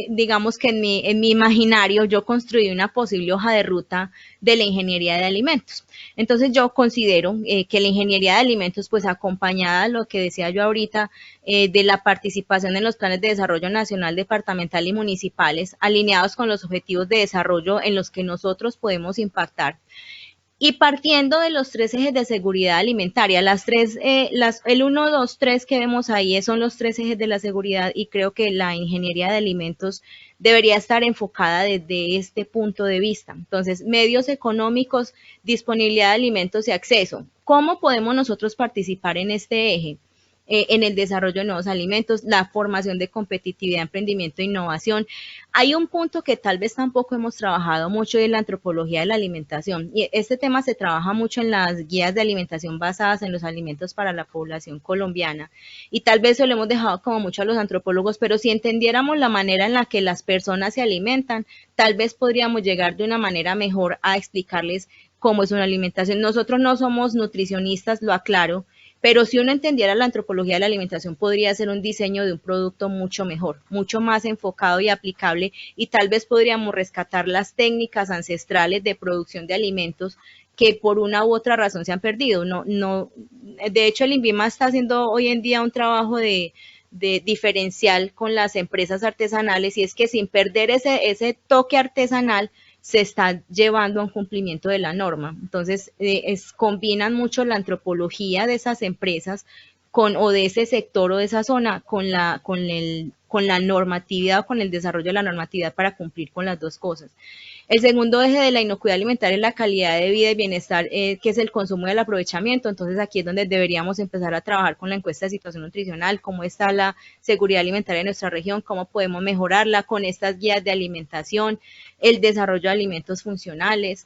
digamos que en mi imaginario yo construí una posible hoja de ruta de la ingeniería de alimentos. Entonces yo considero que la ingeniería de alimentos, pues acompañada, lo que decía yo ahorita, de la participación en los planes de desarrollo nacional, departamental y municipales, alineados con los objetivos de desarrollo en los que nosotros podemos impactar, y partiendo de los 3 ejes de seguridad alimentaria, el 1, 2, 3 que vemos ahí son los 3 ejes de la seguridad, y creo que la ingeniería de alimentos debería estar enfocada desde este punto de vista. Entonces, medios económicos, disponibilidad de alimentos y acceso. ¿Cómo podemos nosotros participar en este eje? En el desarrollo de nuevos alimentos, la formación de competitividad, emprendimiento e innovación. Hay un punto que tal vez tampoco hemos trabajado mucho, de la antropología de la alimentación, y este tema se trabaja mucho en las guías de alimentación basadas en los alimentos para la población colombiana, y tal vez se lo hemos dejado como mucho a los antropólogos, pero si entendiéramos la manera en la que las personas se alimentan, tal vez podríamos llegar de una manera mejor a explicarles cómo es una alimentación. Nosotros no somos nutricionistas, lo aclaro, pero si uno entendiera la antropología de la alimentación, podría ser un diseño de un producto mucho mejor, mucho más enfocado y aplicable, y tal vez podríamos rescatar las técnicas ancestrales de producción de alimentos que por una u otra razón se han perdido. De hecho, el INVIMA está haciendo hoy en día un trabajo de diferencial con las empresas artesanales, y es que sin perder ese toque artesanal, se está llevando a un cumplimiento de la norma. Entonces, combinan mucho la antropología de esas empresas o de ese sector o de esa zona con la normatividad, o con el desarrollo de la normatividad, para cumplir con las dos cosas. El segundo eje de la inocuidad alimentaria es la calidad de vida y bienestar, que es el consumo y el aprovechamiento. Entonces, aquí es donde deberíamos empezar a trabajar con la encuesta de situación nutricional, cómo está la seguridad alimentaria en nuestra región, cómo podemos mejorarla con estas guías de alimentación, el desarrollo de alimentos funcionales.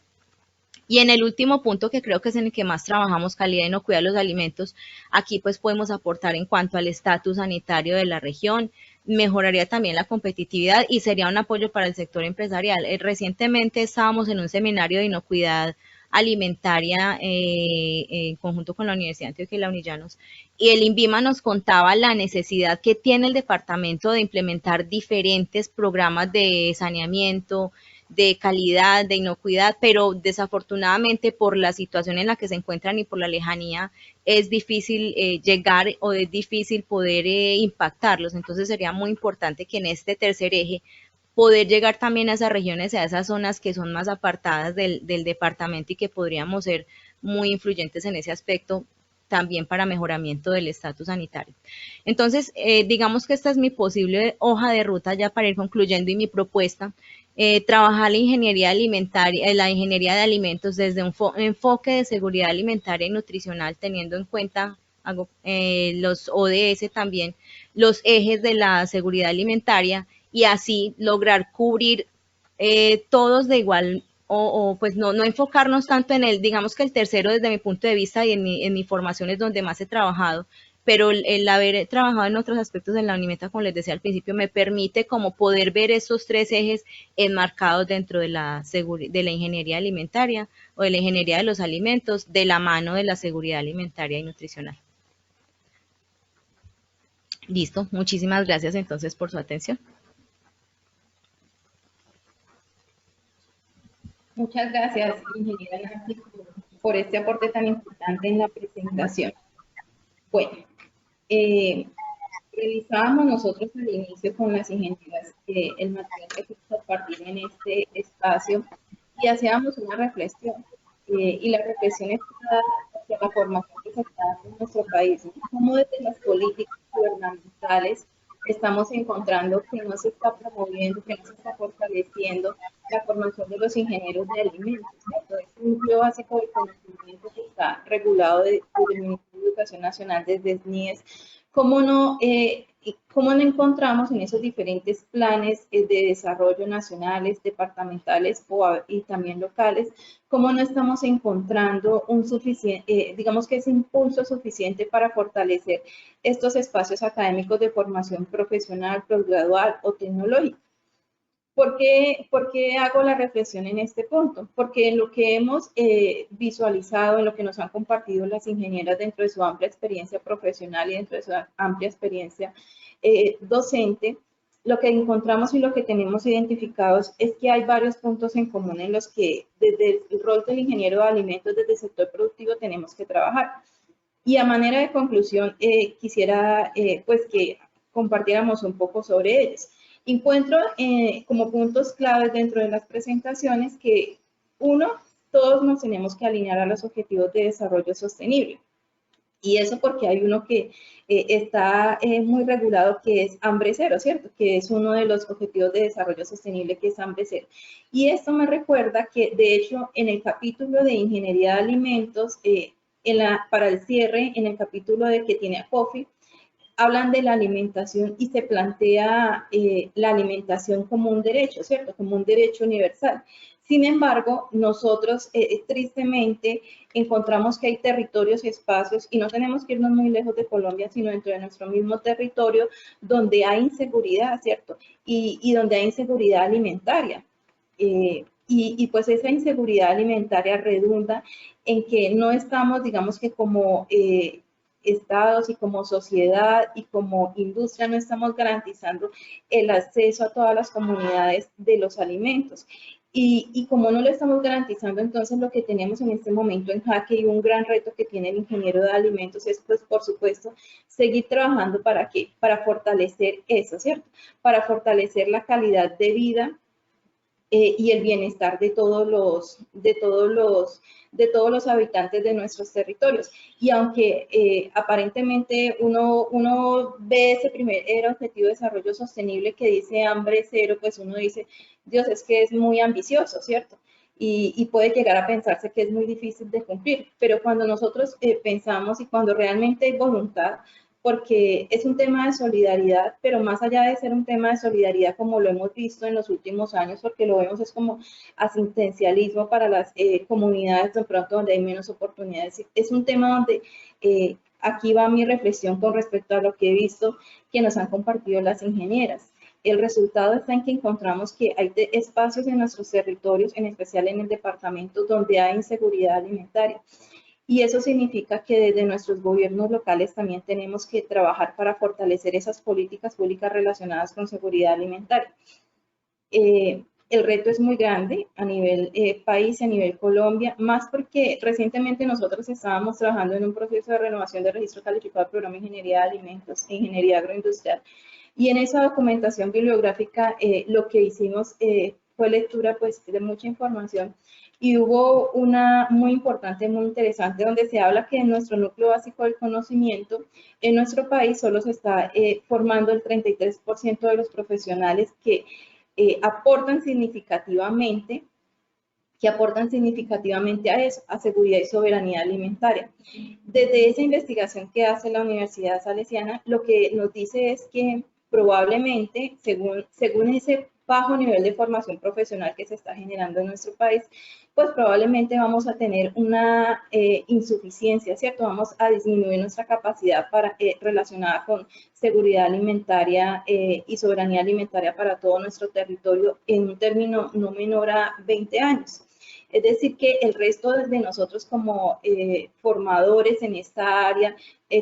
Y en el último punto, que creo que es en el que más trabajamos, calidad y inocuidad de los alimentos, aquí pues podemos aportar en cuanto al estatus sanitario de la región, mejoraría también la competitividad y sería un apoyo para el sector empresarial. Recientemente estábamos en un seminario de inocuidad alimentaria en conjunto con la Universidad de Antioquia y la Unillanos, y el INVIMA nos contaba la necesidad que tiene el departamento de implementar diferentes programas de saneamiento, de calidad, de inocuidad, pero desafortunadamente por la situación en la que se encuentran y por la lejanía es difícil llegar, o es difícil poder impactarlos. Entonces sería muy importante que en este tercer eje poder llegar también a esas regiones, a esas zonas que son más apartadas del departamento, y que podríamos ser muy influyentes en ese aspecto también para mejoramiento del estatus sanitario. Entonces, digamos que esta es mi posible hoja de ruta ya para ir concluyendo, y mi propuesta. Trabajar la ingeniería alimentaria, la ingeniería de alimentos desde un enfoque de seguridad alimentaria y nutricional, teniendo en cuenta los ODS también, los ejes de la seguridad alimentaria, y así lograr cubrir todos de igual, o pues no enfocarnos tanto en digamos que el tercero, desde mi punto de vista y en mi formación, es donde más he trabajado, pero el haber trabajado en otros aspectos en la Unimeta, como les decía al principio, me permite como poder ver esos tres ejes enmarcados dentro de de la ingeniería alimentaria o de la ingeniería de los alimentos, de la mano de la seguridad alimentaria y nutricional. Listo, muchísimas gracias entonces por su atención. Muchas gracias, ingeniera Nancy, por este aporte tan importante en la presentación. Bueno, realizábamos nosotros al inicio con las ingenieras el material que se compartir en este espacio y hacíamos una reflexión. Y la reflexión es hacia la formación que se está dando en nuestro país, ¿no? Cómo desde las políticas gubernamentales estamos encontrando que no se está promoviendo, que no se está fortaleciendo la formación de los ingenieros de alimentos, ¿cierto? Es un núcleo básico de conocimiento que está regulado desde el Ministerio de Educación Nacional, desde SNIES. ¿Cómo no encontramos en esos diferentes planes de desarrollo nacionales, departamentales y también locales, cómo no estamos encontrando un suficiente, digamos que ese impulso suficiente para fortalecer estos espacios académicos de formación profesional, posgradual o tecnológica? ¿Por qué hago la reflexión en este punto? Porque en lo que hemos visualizado, en lo que nos han compartido las ingenieras dentro de su amplia experiencia profesional y dentro de su amplia experiencia docente, lo que encontramos y lo que tenemos identificados es que hay varios puntos en común en los que desde el rol del ingeniero de alimentos, desde el sector productivo, tenemos que trabajar. Y a manera de conclusión, quisiera pues que compartiéramos un poco sobre ellos. Encuentro como puntos claves dentro de las presentaciones que, uno, todos nos tenemos que alinear a los objetivos de desarrollo sostenible. Y eso porque hay uno que está muy regulado, que es hambre cero, ¿cierto? Que es uno de los objetivos de desarrollo sostenible, que es hambre cero. Y esto me recuerda que, de hecho, en el capítulo de ingeniería de alimentos, para el cierre, en el capítulo de que tiene a COFI, hablan de la alimentación y se plantea la alimentación como un derecho, ¿cierto? Como un derecho universal. Sin embargo, nosotros tristemente encontramos que hay territorios y espacios, y no tenemos que irnos muy lejos de Colombia, sino dentro de nuestro mismo territorio, donde hay inseguridad, ¿cierto? Y donde hay inseguridad alimentaria. Y pues esa inseguridad alimentaria redunda en que no estamos, digamos que como estados y como sociedad y como industria no estamos garantizando el acceso a todas las comunidades de los alimentos. Y como no lo estamos garantizando, entonces lo que tenemos en este momento en jaque y un gran reto que tiene el ingeniero de alimentos es, pues, por supuesto, seguir trabajando ¿para qué? Para fortalecer eso, ¿cierto? Para fortalecer la calidad de vida y el bienestar de todos los habitantes de nuestros territorios. Y aunque aparentemente uno ve ese primer objetivo de desarrollo sostenible que dice hambre cero, pues uno dice, Dios, es que es muy ambicioso, ¿cierto? Y puede llegar a pensarse que es muy difícil de cumplir, pero cuando nosotros pensamos y cuando realmente hay voluntad, porque es un tema de solidaridad, pero más allá de ser un tema de solidaridad como lo hemos visto en los últimos años, porque lo vemos es como asistencialismo para las comunidades de pronto donde hay menos oportunidades. Es un tema donde aquí va mi reflexión con respecto a lo que he visto que nos han compartido las ingenieras. El resultado está en que encontramos que hay espacios en nuestros territorios, en especial en el departamento, donde hay inseguridad alimentaria. Y eso significa que desde nuestros gobiernos locales también tenemos que trabajar para fortalecer esas políticas públicas relacionadas con seguridad alimentaria. El reto es muy grande a nivel país, a nivel Colombia, más porque recientemente nosotros estábamos trabajando en un proceso de renovación de registro calificado del programa de Ingeniería de Alimentos e Ingeniería Agroindustrial. Y en esa documentación bibliográfica lo que hicimos fue lectura pues, de mucha información. Y hubo una muy importante, muy interesante, donde se habla que en nuestro núcleo básico del conocimiento, en nuestro país solo se está formando el 33% de los profesionales que aportan significativamente a eso, a seguridad y soberanía alimentaria. Desde esa investigación que hace la Universidad Salesiana, lo que nos dice es que probablemente, según ese bajo nivel de formación profesional que se está generando en nuestro país, pues probablemente vamos a tener una insuficiencia, ¿cierto? Vamos a disminuir nuestra capacidad relacionada con seguridad alimentaria y soberanía alimentaria para todo nuestro territorio en un término no menor a 20 años. Es decir, que el resto de nosotros como formadores en esta área,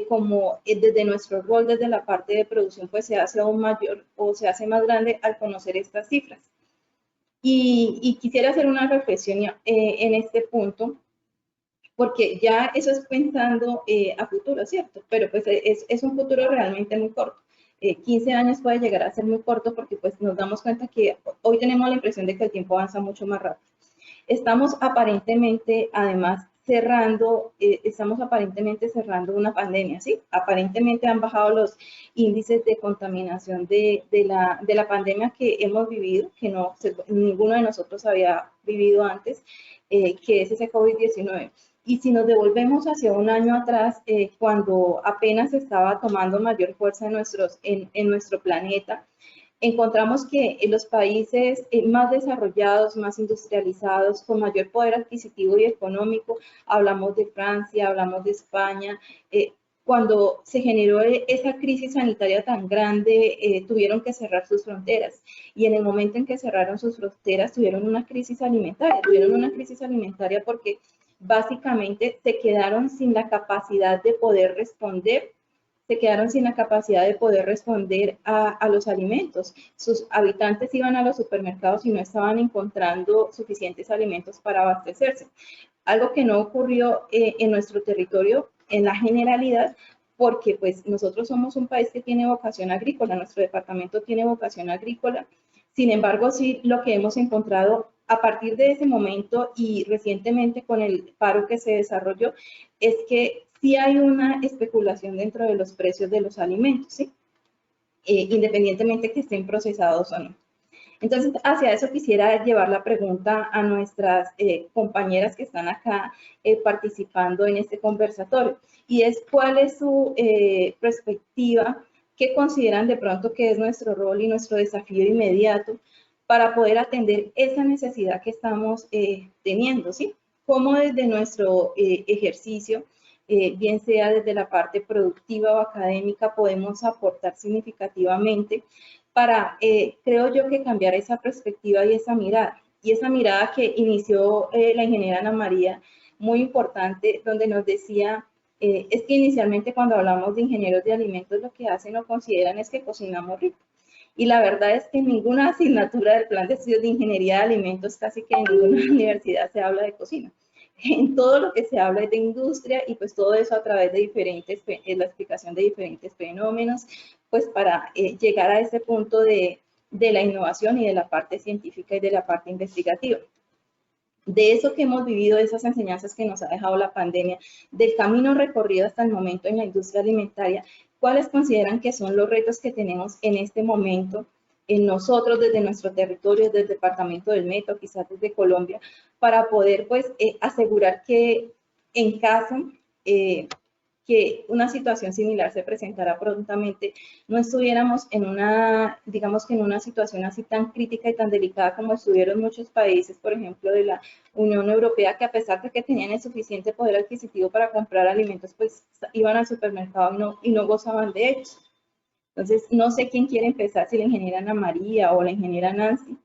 como desde nuestro rol, desde la parte de producción, pues se hace aún mayor o se hace más grande al conocer estas cifras. Y quisiera hacer una reflexión en este punto, porque ya eso es pensando a futuro, ¿cierto? Pero pues es un futuro realmente muy corto. 15 años puede llegar a ser muy corto porque pues nos damos cuenta que hoy tenemos la impresión de que el tiempo avanza mucho más rápido. Estamos aparentemente, además, estamos aparentemente cerrando una pandemia, ¿sí? Aparentemente han bajado los índices de contaminación de la pandemia que hemos vivido, que ninguno de nosotros había vivido antes, que es ese COVID-19. Y si nos devolvemos hacia un año atrás, cuando apenas estaba tomando mayor fuerza en nuestro planeta, encontramos que en los países más desarrollados, más industrializados, con mayor poder adquisitivo y económico, hablamos de Francia, hablamos de España, cuando se generó esa crisis sanitaria tan grande, tuvieron que cerrar sus fronteras. Y en el momento en que cerraron sus fronteras, tuvieron una crisis alimentaria. Porque básicamente se quedaron sin la capacidad de poder responder a los alimentos. Sus habitantes iban a los supermercados y no estaban encontrando suficientes alimentos para abastecerse. Algo que no ocurrió en nuestro territorio en la generalidad, porque pues nosotros somos un país que tiene vocación agrícola, nuestro departamento tiene vocación agrícola. Sin embargo, sí, lo que hemos encontrado a partir de ese momento y recientemente con el paro que se desarrolló es que sí hay una especulación dentro de los precios de los alimentos, ¿sí? Independientemente que estén procesados o no. Entonces, hacia eso quisiera llevar la pregunta a nuestras compañeras que están acá participando en este conversatorio, y es cuál es su perspectiva, qué consideran de pronto que es nuestro rol y nuestro desafío inmediato para poder atender esa necesidad que estamos teniendo, ¿sí? Cómo desde nuestro ejercicio, bien sea desde la parte productiva o académica, podemos aportar significativamente para, creo yo, que cambiar esa perspectiva y esa mirada que inició la ingeniera Ana María, muy importante, donde nos decía, es que inicialmente cuando hablamos de ingenieros de alimentos, lo que hacen o consideran es que cocinamos rico. Y la verdad es que en ninguna asignatura del plan de estudios de ingeniería de alimentos, casi que en ninguna universidad se habla de cocina. En todo lo que se habla es de industria, y pues todo eso a través de la explicación de diferentes fenómenos, pues para llegar a ese punto de la innovación y de la parte científica y de la parte investigativa. De eso que hemos vivido, de esas enseñanzas que nos ha dejado la pandemia, del camino recorrido hasta el momento en la industria alimentaria, ¿cuáles consideran que son los retos que tenemos en este momento en nosotros desde nuestro territorio, desde el departamento del Meta, quizás desde Colombia, para poder pues asegurar que en caso que una situación similar se presentara prontamente, no estuviéramos en digamos que en una situación así tan crítica y tan delicada como estuvieron muchos países, por ejemplo, de la Unión Europea, que a pesar de que tenían el suficiente poder adquisitivo para comprar alimentos, pues iban al supermercado y no gozaban de ellos. Entonces, no sé quién quiere empezar, si la ingeniera Ana María o la ingeniera Nancy.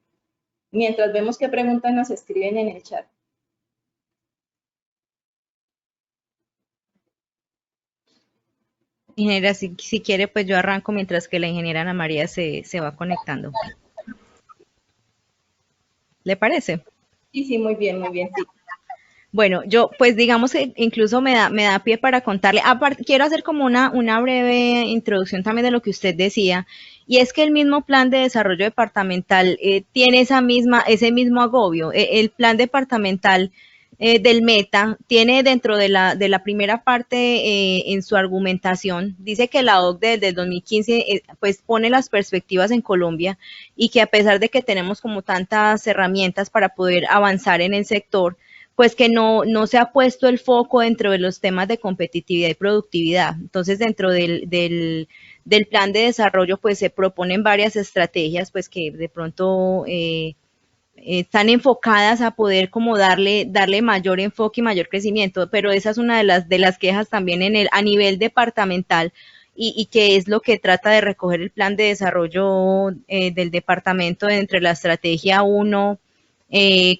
Mientras vemos qué preguntas nos escriben en el chat. Ingeniera, si quiere, pues yo arranco mientras que la ingeniera Ana María se va conectando. ¿Le parece? Sí, muy bien, sí. Bueno, yo pues digamos que incluso me da pie para contarle, quiero hacer como una breve introducción también de lo que usted decía, y es que el mismo plan de desarrollo departamental tiene ese mismo agobio. El plan departamental del Meta tiene dentro de la primera parte en su argumentación, dice que la OCDE desde el 2015 pues pone las perspectivas en Colombia, y que a pesar de que tenemos como tantas herramientas para poder avanzar en el sector, pues que no se ha puesto el foco dentro de los temas de competitividad y productividad. Entonces, dentro del plan de desarrollo, pues se proponen varias estrategias, pues que de pronto están enfocadas a poder como darle mayor enfoque y mayor crecimiento, pero esa es una de las quejas también a nivel departamental, y que es lo que trata de recoger el plan de desarrollo del departamento entre la estrategia 1.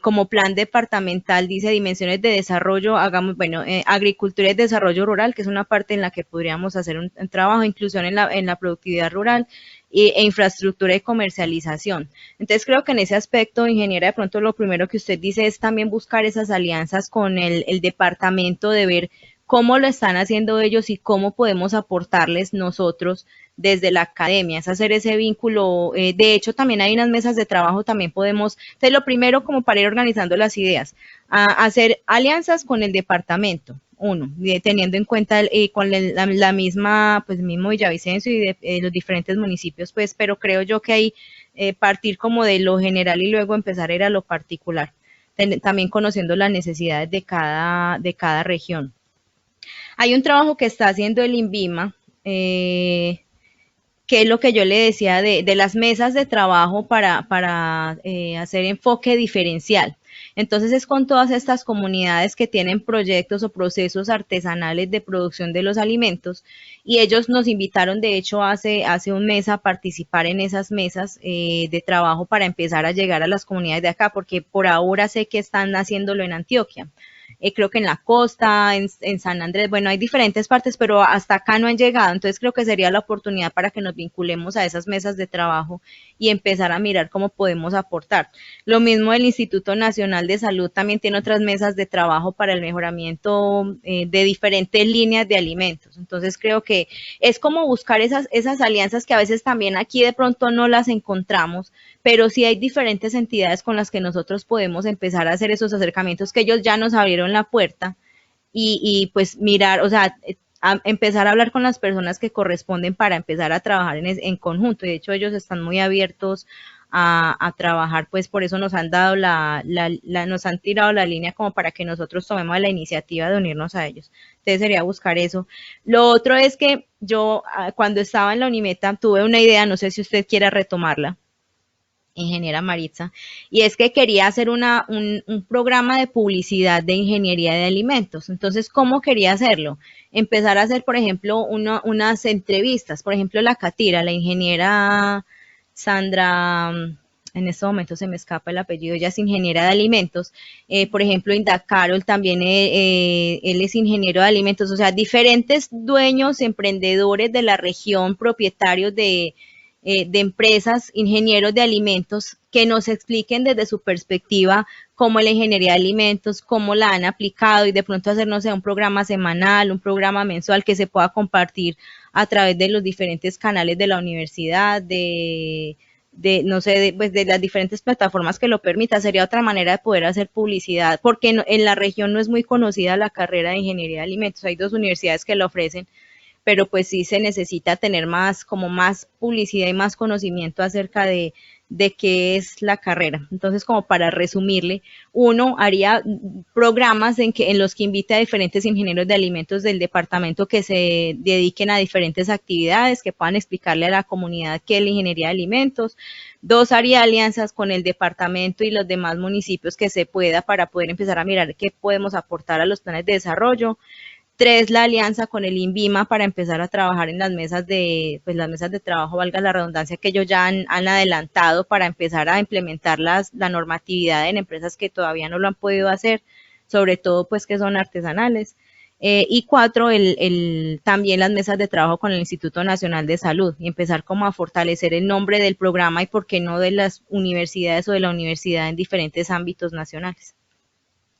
Como plan departamental dice dimensiones de desarrollo, agricultura y desarrollo rural, que es una parte en la que podríamos hacer un trabajo, inclusión en la productividad rural, e infraestructura y comercialización. Entonces creo que en ese aspecto, ingeniera, de pronto lo primero que usted dice es también buscar esas alianzas con el departamento, de ver cómo lo están haciendo ellos y cómo podemos aportarles nosotros desde la academia, es hacer ese vínculo. De hecho, también hay unas mesas de trabajo, también podemos, entonces lo primero, como para ir organizando las ideas, hacer alianzas con el departamento, uno, teniendo en cuenta con la misma, pues mismo Villavicencio y de los diferentes municipios, pues, pero creo yo que ahí partir como de lo general y luego empezar a ir a lo particular, también conociendo las necesidades de cada región. Hay un trabajo que está haciendo el INVIMA, que es lo que yo le decía de las mesas de trabajo para hacer enfoque diferencial. Entonces es con todas estas comunidades que tienen proyectos o procesos artesanales de producción de los alimentos, y ellos nos invitaron, de hecho, hace un mes a participar en esas mesas de trabajo para empezar a llegar a las comunidades de acá, porque por ahora sé que están haciéndolo en Antioquia. Creo que en la costa, en San Andrés, bueno, hay diferentes partes, pero hasta acá no han llegado. Entonces creo que sería la oportunidad para que nos vinculemos a esas mesas de trabajo y empezar a mirar cómo podemos aportar. Lo mismo el Instituto Nacional de Salud también tiene otras mesas de trabajo para el mejoramiento de diferentes líneas de alimentos. Entonces creo que es como buscar esas alianzas que a veces también aquí de pronto no las encontramos, pero sí hay diferentes entidades con las que nosotros podemos empezar a hacer esos acercamientos, que ellos ya nos abrieron la puerta, y pues mirar, o sea, empezar a hablar con las personas que corresponden para empezar a trabajar en conjunto. Y de hecho ellos están muy abiertos a trabajar, pues por eso nos han dado nos han tirado la línea como para que nosotros tomemos la iniciativa de unirnos a ellos. Entonces sería buscar eso. Lo otro es que yo cuando estaba en la Unimeta tuve una idea, no sé si usted quiera retomarla, ingeniera Maritza, y es que quería hacer un programa de publicidad de ingeniería de alimentos. Entonces, ¿cómo quería hacerlo? Empezar a hacer, por ejemplo, unas entrevistas. Por ejemplo, la Catira, la ingeniera Sandra, en este momento se me escapa el apellido, ella es ingeniera de alimentos. Por ejemplo, Inda Carol también, él es ingeniero de alimentos. O sea, diferentes dueños, emprendedores de la región, propietarios de empresas, ingenieros de alimentos, que nos expliquen desde su perspectiva cómo la ingeniería de alimentos, cómo la han aplicado, y de pronto hacer, no sé, un programa semanal, un programa mensual que se pueda compartir a través de los diferentes canales de la universidad, no sé, pues de las diferentes plataformas que lo permita. Sería otra manera de poder hacer publicidad, porque en la región no es muy conocida la carrera de ingeniería de alimentos. Hay 2 universidades que la ofrecen, pero pues sí se necesita tener más publicidad y más conocimiento acerca de qué es la carrera. Entonces, como para resumirle, uno haría programas en los que invite a diferentes ingenieros de alimentos del departamento que se dediquen a diferentes actividades, que puedan explicarle a la comunidad qué es la ingeniería de alimentos. 2, haría alianzas con el departamento y los demás municipios que se pueda, para poder empezar a mirar qué podemos aportar a los planes de desarrollo. 3, la alianza con el INVIMA para empezar a trabajar en las mesas de trabajo, valga la redundancia, que ellos ya han adelantado, para empezar a implementar la normatividad en empresas que todavía no lo han podido hacer, sobre todo pues que son artesanales. Y 4, también las mesas de trabajo con el Instituto Nacional de Salud, y empezar como a fortalecer el nombre del programa y por qué no de las universidades o de la universidad en diferentes ámbitos nacionales.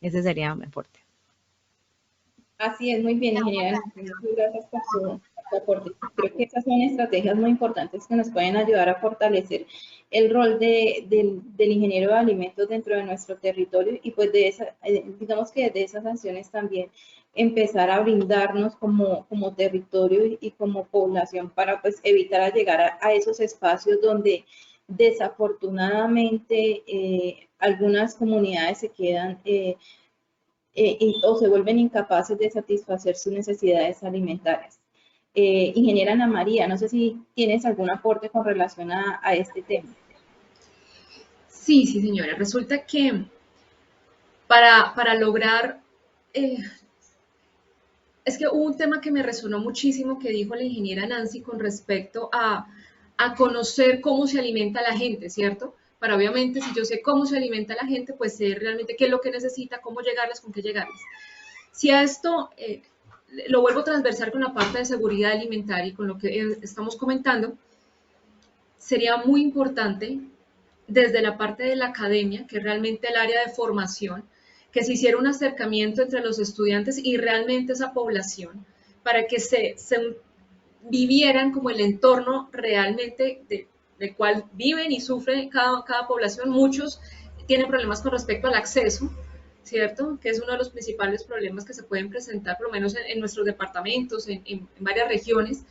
Ese sería mi aporte. Así es, muy bien, ingeniera. Muchas gracias por su aporte. Creo que esas son estrategias muy importantes que nos pueden ayudar a fortalecer el rol del ingeniero de alimentos dentro de nuestro territorio, y pues digamos que de esas acciones también empezar a brindarnos como territorio y como población, para pues evitar llegar a esos espacios donde desafortunadamente algunas comunidades se quedan o se vuelven incapaces de satisfacer sus necesidades alimentarias. Ingeniera Ana María, no sé si tienes algún aporte con relación a este tema. Sí, sí, señora. Resulta que para lograr, es que hubo un tema que me resonó muchísimo que dijo la ingeniera Nancy con respecto a conocer cómo se alimenta la gente, ¿cierto? Para obviamente, si yo sé cómo se alimenta la gente, pues sé realmente qué es lo que necesita, cómo llegarles, con qué llegarles. Si a esto lo vuelvo a transversar con la parte de seguridad alimentaria y con lo que estamos comentando, sería muy importante desde la parte de la academia, que es realmente el área de formación, que se hiciera un acercamiento entre los estudiantes y realmente esa población, para que se vivieran como el entorno realmente del cual viven y sufren cada población. Muchos tienen problemas con respecto al acceso, ¿cierto? Que es uno de los principales problemas que se pueden presentar, por lo menos en nuestros departamentos, en varias regiones,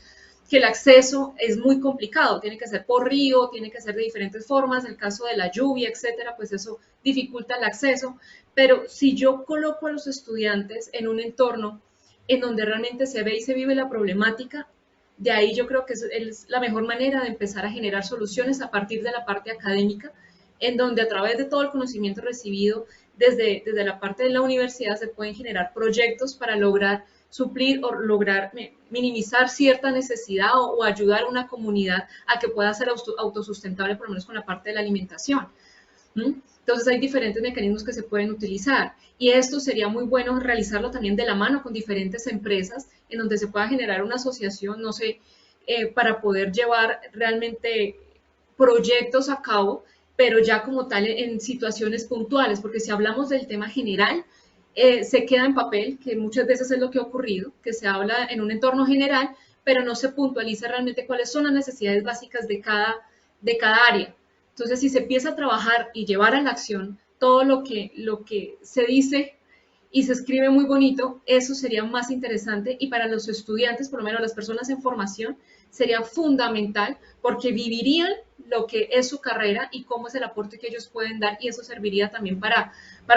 que el acceso es muy complicado, tiene que ser por río, tiene que ser de diferentes formas, en el caso de la lluvia, etcétera, pues eso dificulta el acceso, pero si yo coloco a los estudiantes en un entorno en donde realmente se ve y se vive la problemática, de ahí yo creo que es la mejor manera de empezar a generar soluciones a partir de la parte académica, en donde a través de todo el conocimiento recibido desde la parte de la universidad se pueden generar proyectos para lograr suplir o lograr minimizar cierta necesidad o ayudar a una comunidad a que pueda ser autosustentable, por lo menos con la parte de la alimentación. Entonces hay diferentes mecanismos que se pueden utilizar y esto sería muy bueno realizarlo también de la mano con diferentes empresas en donde se pueda generar una asociación, no sé, para poder llevar realmente proyectos a cabo, pero ya como tal en situaciones puntuales, porque si hablamos del tema general, se queda en papel, que muchas veces es lo que ha ocurrido, que se habla en un entorno general, pero no se puntualiza realmente cuáles son las necesidades básicas de cada área. Entonces, si se empieza a trabajar y llevar a la acción todo lo que se dice y se escribe muy bonito, eso sería más interesante y para los estudiantes, por lo menos las personas en formación, sería fundamental porque vivirían lo que es su carrera y cómo es el aporte que ellos pueden dar y eso serviría también para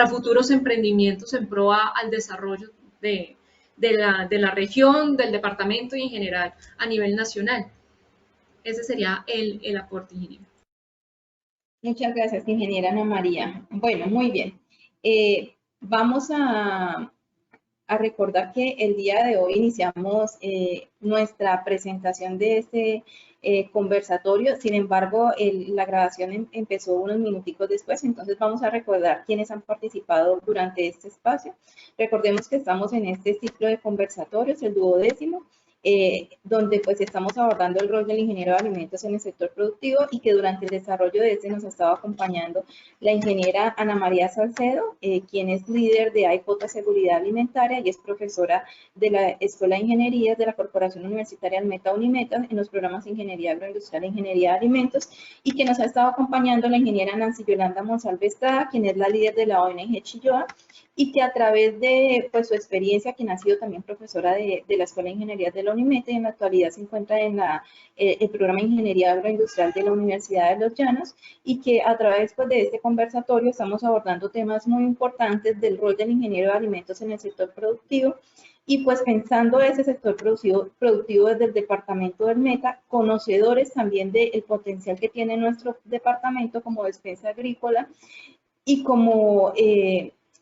futuros emprendimientos en pro al desarrollo de la región, del departamento y en general a nivel nacional. Ese sería el aporte, ingeniero. Muchas gracias, ingeniera Ana María. Bueno, muy bien. Vamos a recordar que el día de hoy iniciamos nuestra presentación de este conversatorio. Sin embargo, la grabación empezó unos minuticos después, entonces vamos a recordar quiénes han participado durante este espacio. Recordemos que estamos en este ciclo de conversatorios, el 12º, donde pues estamos abordando el rol del ingeniero de alimentos en el sector productivo y que durante el desarrollo de este nos ha estado acompañando la ingeniera Ana María Salcedo, quien es líder de AIPOTA Seguridad Alimentaria y es profesora de la Escuela de Ingenierías de la Corporación Universitaria Almeta Unimeta en los programas de Ingeniería Agroindustrial e Ingeniería de Alimentos, y que nos ha estado acompañando la ingeniera Nancy Yolanda Monsalve Estrada, quien es la líder de la ONG Chilloa, y que a través de pues, su experiencia, quien ha sido también profesora de la Escuela de Ingeniería de la UNIMED, y en la actualidad se encuentra en el programa de Ingeniería Agroindustrial de la Universidad de Los Llanos, y que a través pues, de este conversatorio estamos abordando temas muy importantes del rol del ingeniero de alimentos en el sector productivo, y pues pensando ese sector productivo desde el departamento del Meta, conocedores también del potencial que tiene nuestro departamento como despensa agrícola y como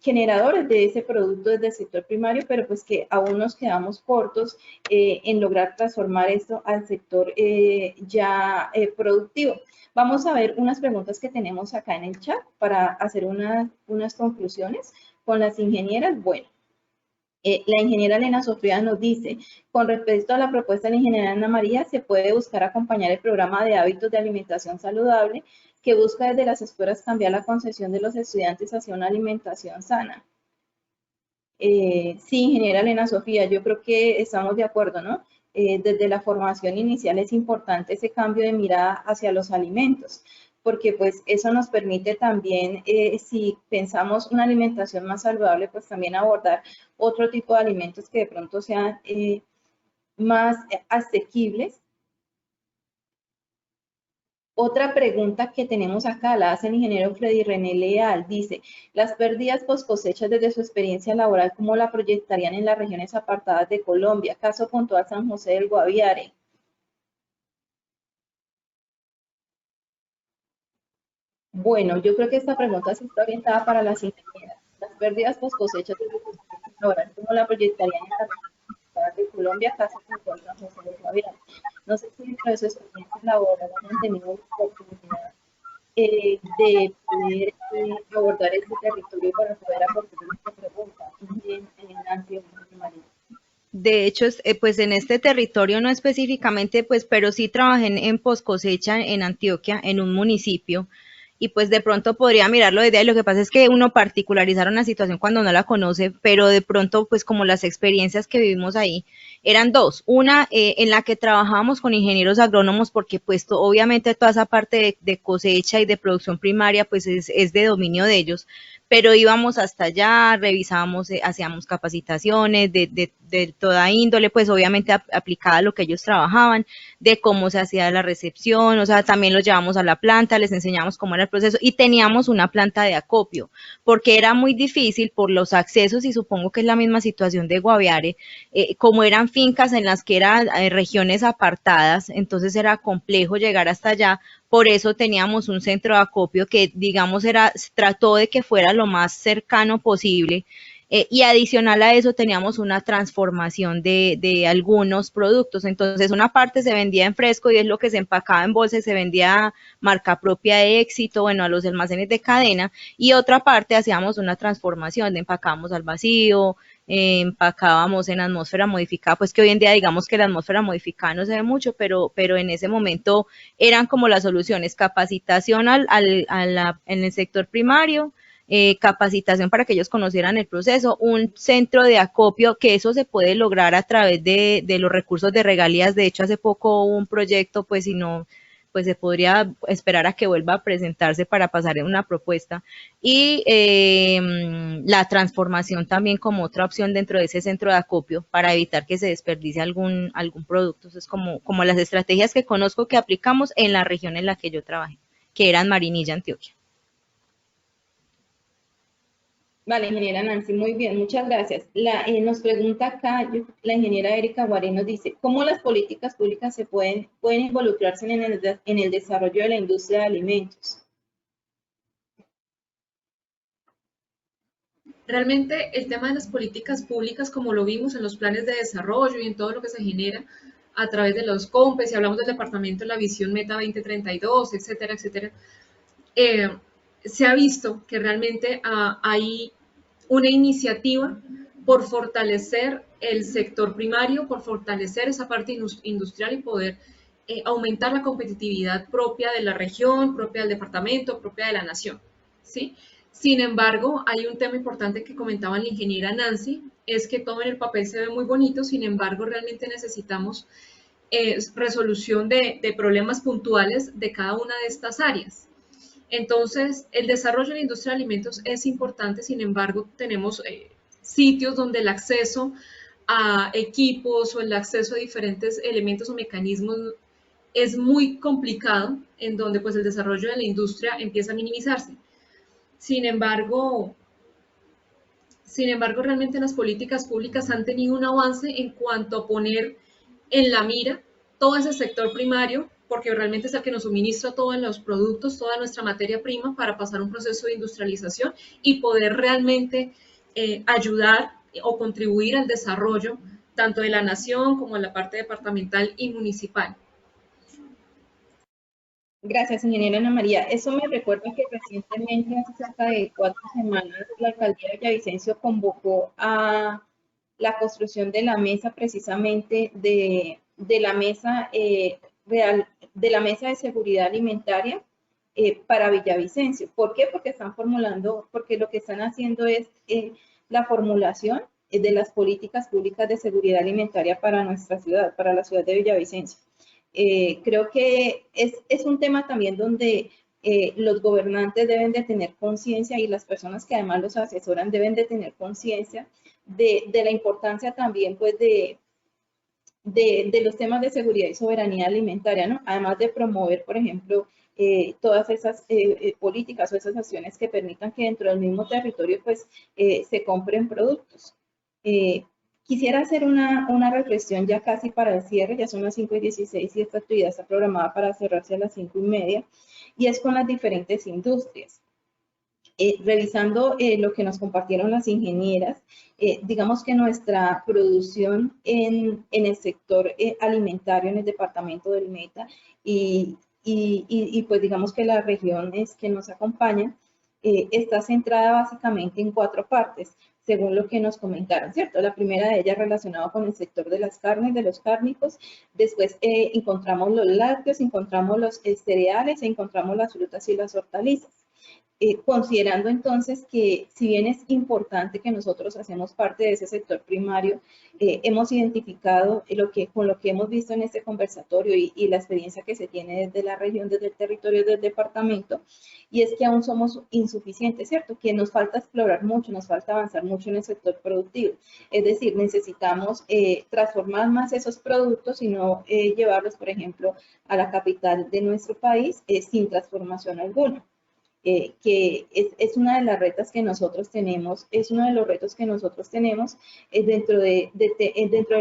generadores de ese producto desde el sector primario, pero pues que aún nos quedamos cortos en lograr transformar esto al sector ya productivo. Vamos a ver unas preguntas que tenemos acá en el chat para hacer unas conclusiones con las ingenieras. Bueno, la ingeniera Elena Sofía nos dice, con respecto a la propuesta de la ingeniera Ana María, se puede buscar acompañar el programa de hábitos de alimentación saludable que busca desde las escuelas cambiar la concepción de los estudiantes hacia una alimentación sana. Sí, ingeniera Elena Sofía, yo creo que estamos de acuerdo, ¿no? Desde la formación inicial es importante ese cambio de mirada hacia los alimentos, porque pues eso nos permite también, si pensamos una alimentación más saludable, pues también abordar otro tipo de alimentos que de pronto sean más asequibles Otra pregunta que tenemos acá la hace el ingeniero Freddy René Leal. Dice, las pérdidas post cosechas desde su experiencia laboral, ¿cómo la proyectarían en las regiones apartadas de Colombia? Caso puntual San José del Guaviare. Bueno, yo creo que esta pregunta sí está orientada para las ingenieras. Las pérdidas post cosechas desde su experiencia laboral, ¿cómo la proyectarían en las regiones apartadas de Colombia? Caso puntual San José del Guaviare. No sé si dentro de su experiencia laboral han tenido la oportunidad de poder abordar este territorio para poder aportar esta pregunta. Nancy, María. De hecho, pues en este territorio no específicamente, pues, pero sí trabajé en post cosecha en Antioquia, en un municipio, y pues de pronto podría mirarlo desde ahí. Lo que pasa es que uno particularizar una situación cuando no la conoce, pero de pronto, pues como las experiencias que vivimos ahí eran dos. Una en la que trabajábamos con ingenieros agrónomos, porque pues obviamente toda esa parte de cosecha y de producción primaria, pues es de dominio de ellos, pero íbamos hasta allá, revisábamos, hacíamos capacitaciones de toda índole, pues obviamente aplicada a lo que ellos trabajaban, de cómo se hacía la recepción, o sea, también los llevamos a la planta, les enseñamos cómo era el proceso y teníamos una planta de acopio, porque era muy difícil por los accesos y supongo que es la misma situación de Guaviare, como eran fincas en las que eran regiones apartadas, entonces era complejo llegar hasta allá. Por eso teníamos un centro de acopio que, digamos, trató de que fuera lo más cercano posible. Y adicional a eso teníamos una transformación de algunos productos. Entonces una parte se vendía en fresco y es lo que se empacaba en bolsa y se vendía marca propia de Éxito, bueno, a los almacenes de cadena. Y otra parte hacíamos una transformación, empacábamos al vacío, empacábamos en atmósfera modificada, pues que hoy en día digamos que la atmósfera modificada no se ve mucho, pero en ese momento eran como las soluciones, capacitación en el sector primario, capacitación para que ellos conocieran el proceso, un centro de acopio, que eso se puede lograr a través de los recursos de regalías. De hecho, hace poco hubo un proyecto, pues si no, pues se podría esperar a que vuelva a presentarse para pasar en una propuesta. Y la transformación también como otra opción dentro de ese centro de acopio para evitar que se desperdicie algún producto. Eso es como las estrategias que conozco que aplicamos en la región en la que yo trabajé, que eran Marinilla, Antioquia. Vale, ingeniera Nancy, muy bien, muchas gracias. Nos pregunta acá la ingeniera Erika Guarén, nos dice, ¿cómo las políticas públicas se pueden involucrarse en el desarrollo de la industria de alimentos? Realmente el tema de las políticas públicas, como lo vimos en los planes de desarrollo y en todo lo que se genera a través de los COMPES, si hablamos del departamento de la visión Meta 2032, etcétera, etcétera, se ha visto que realmente hay una iniciativa por fortalecer el sector primario, por fortalecer esa parte industrial y poder aumentar la competitividad propia de la región, propia del departamento, propia de la nación, ¿sí? Sin embargo, hay un tema importante que comentaba la ingeniera Nancy, es que todo en el papel se ve muy bonito, sin embargo, realmente necesitamos resolución de problemas puntuales de cada una de estas áreas. Entonces, el desarrollo de la industria de alimentos es importante, sin embargo, tenemos sitios donde el acceso a equipos o el acceso a diferentes elementos o mecanismos es muy complicado, en donde pues el desarrollo de la industria empieza a minimizarse. Sin embargo, realmente las políticas públicas han tenido un avance en cuanto a poner en la mira todo ese sector primario, porque realmente es el que nos suministra todos los productos, toda nuestra materia prima para pasar un proceso de industrialización y poder realmente ayudar o contribuir al desarrollo tanto de la nación como de la parte departamental y municipal. Gracias, ingeniera Ana María. Eso me recuerda que recientemente, hace cerca de 4 semanas, la alcaldía de Villavicencio convocó a la construcción de la mesa, precisamente de la mesa de la mesa de seguridad alimentaria para Villavicencio. ¿Por qué? Porque lo que están haciendo es la formulación de las políticas públicas de seguridad alimentaria para nuestra ciudad, para la ciudad de Villavicencio. Creo que es un tema también donde los gobernantes deben de tener conciencia y las personas que además los asesoran deben de tener conciencia de la importancia también pues de de los temas de seguridad y soberanía alimentaria, ¿no? Además de promover, por ejemplo, todas esas políticas o esas acciones que permitan que dentro del mismo territorio pues se compren productos. Quisiera hacer una reflexión ya casi para el cierre, ya son las 5:16 y esta actividad está programada para cerrarse a las 5:30, y es con las diferentes industrias. Revisando lo que nos compartieron las ingenieras, digamos que nuestra producción en el sector alimentario en el departamento del Meta y pues digamos que las regiones que nos acompañan está centrada básicamente en 4 partes, según lo que nos comentaron, ¿cierto? La primera de ellas relacionada con el sector de las carnes, de los cárnicos, después encontramos los lácteos, encontramos los cereales, encontramos las frutas y las hortalizas. Considerando entonces que si bien es importante que nosotros hacemos parte de ese sector primario, hemos identificado con lo que hemos visto en este conversatorio y la experiencia que se tiene desde la región, desde el territorio del departamento, y es que aún somos insuficientes, ¿cierto? Que nos falta explorar mucho, nos falta avanzar mucho en el sector productivo. Es decir, necesitamos transformar más esos productos y no llevarlos, por ejemplo, a la capital de nuestro país sin transformación alguna. Que es una de las retas que nosotros tenemos, es uno de los retos que nosotros tenemos dentro de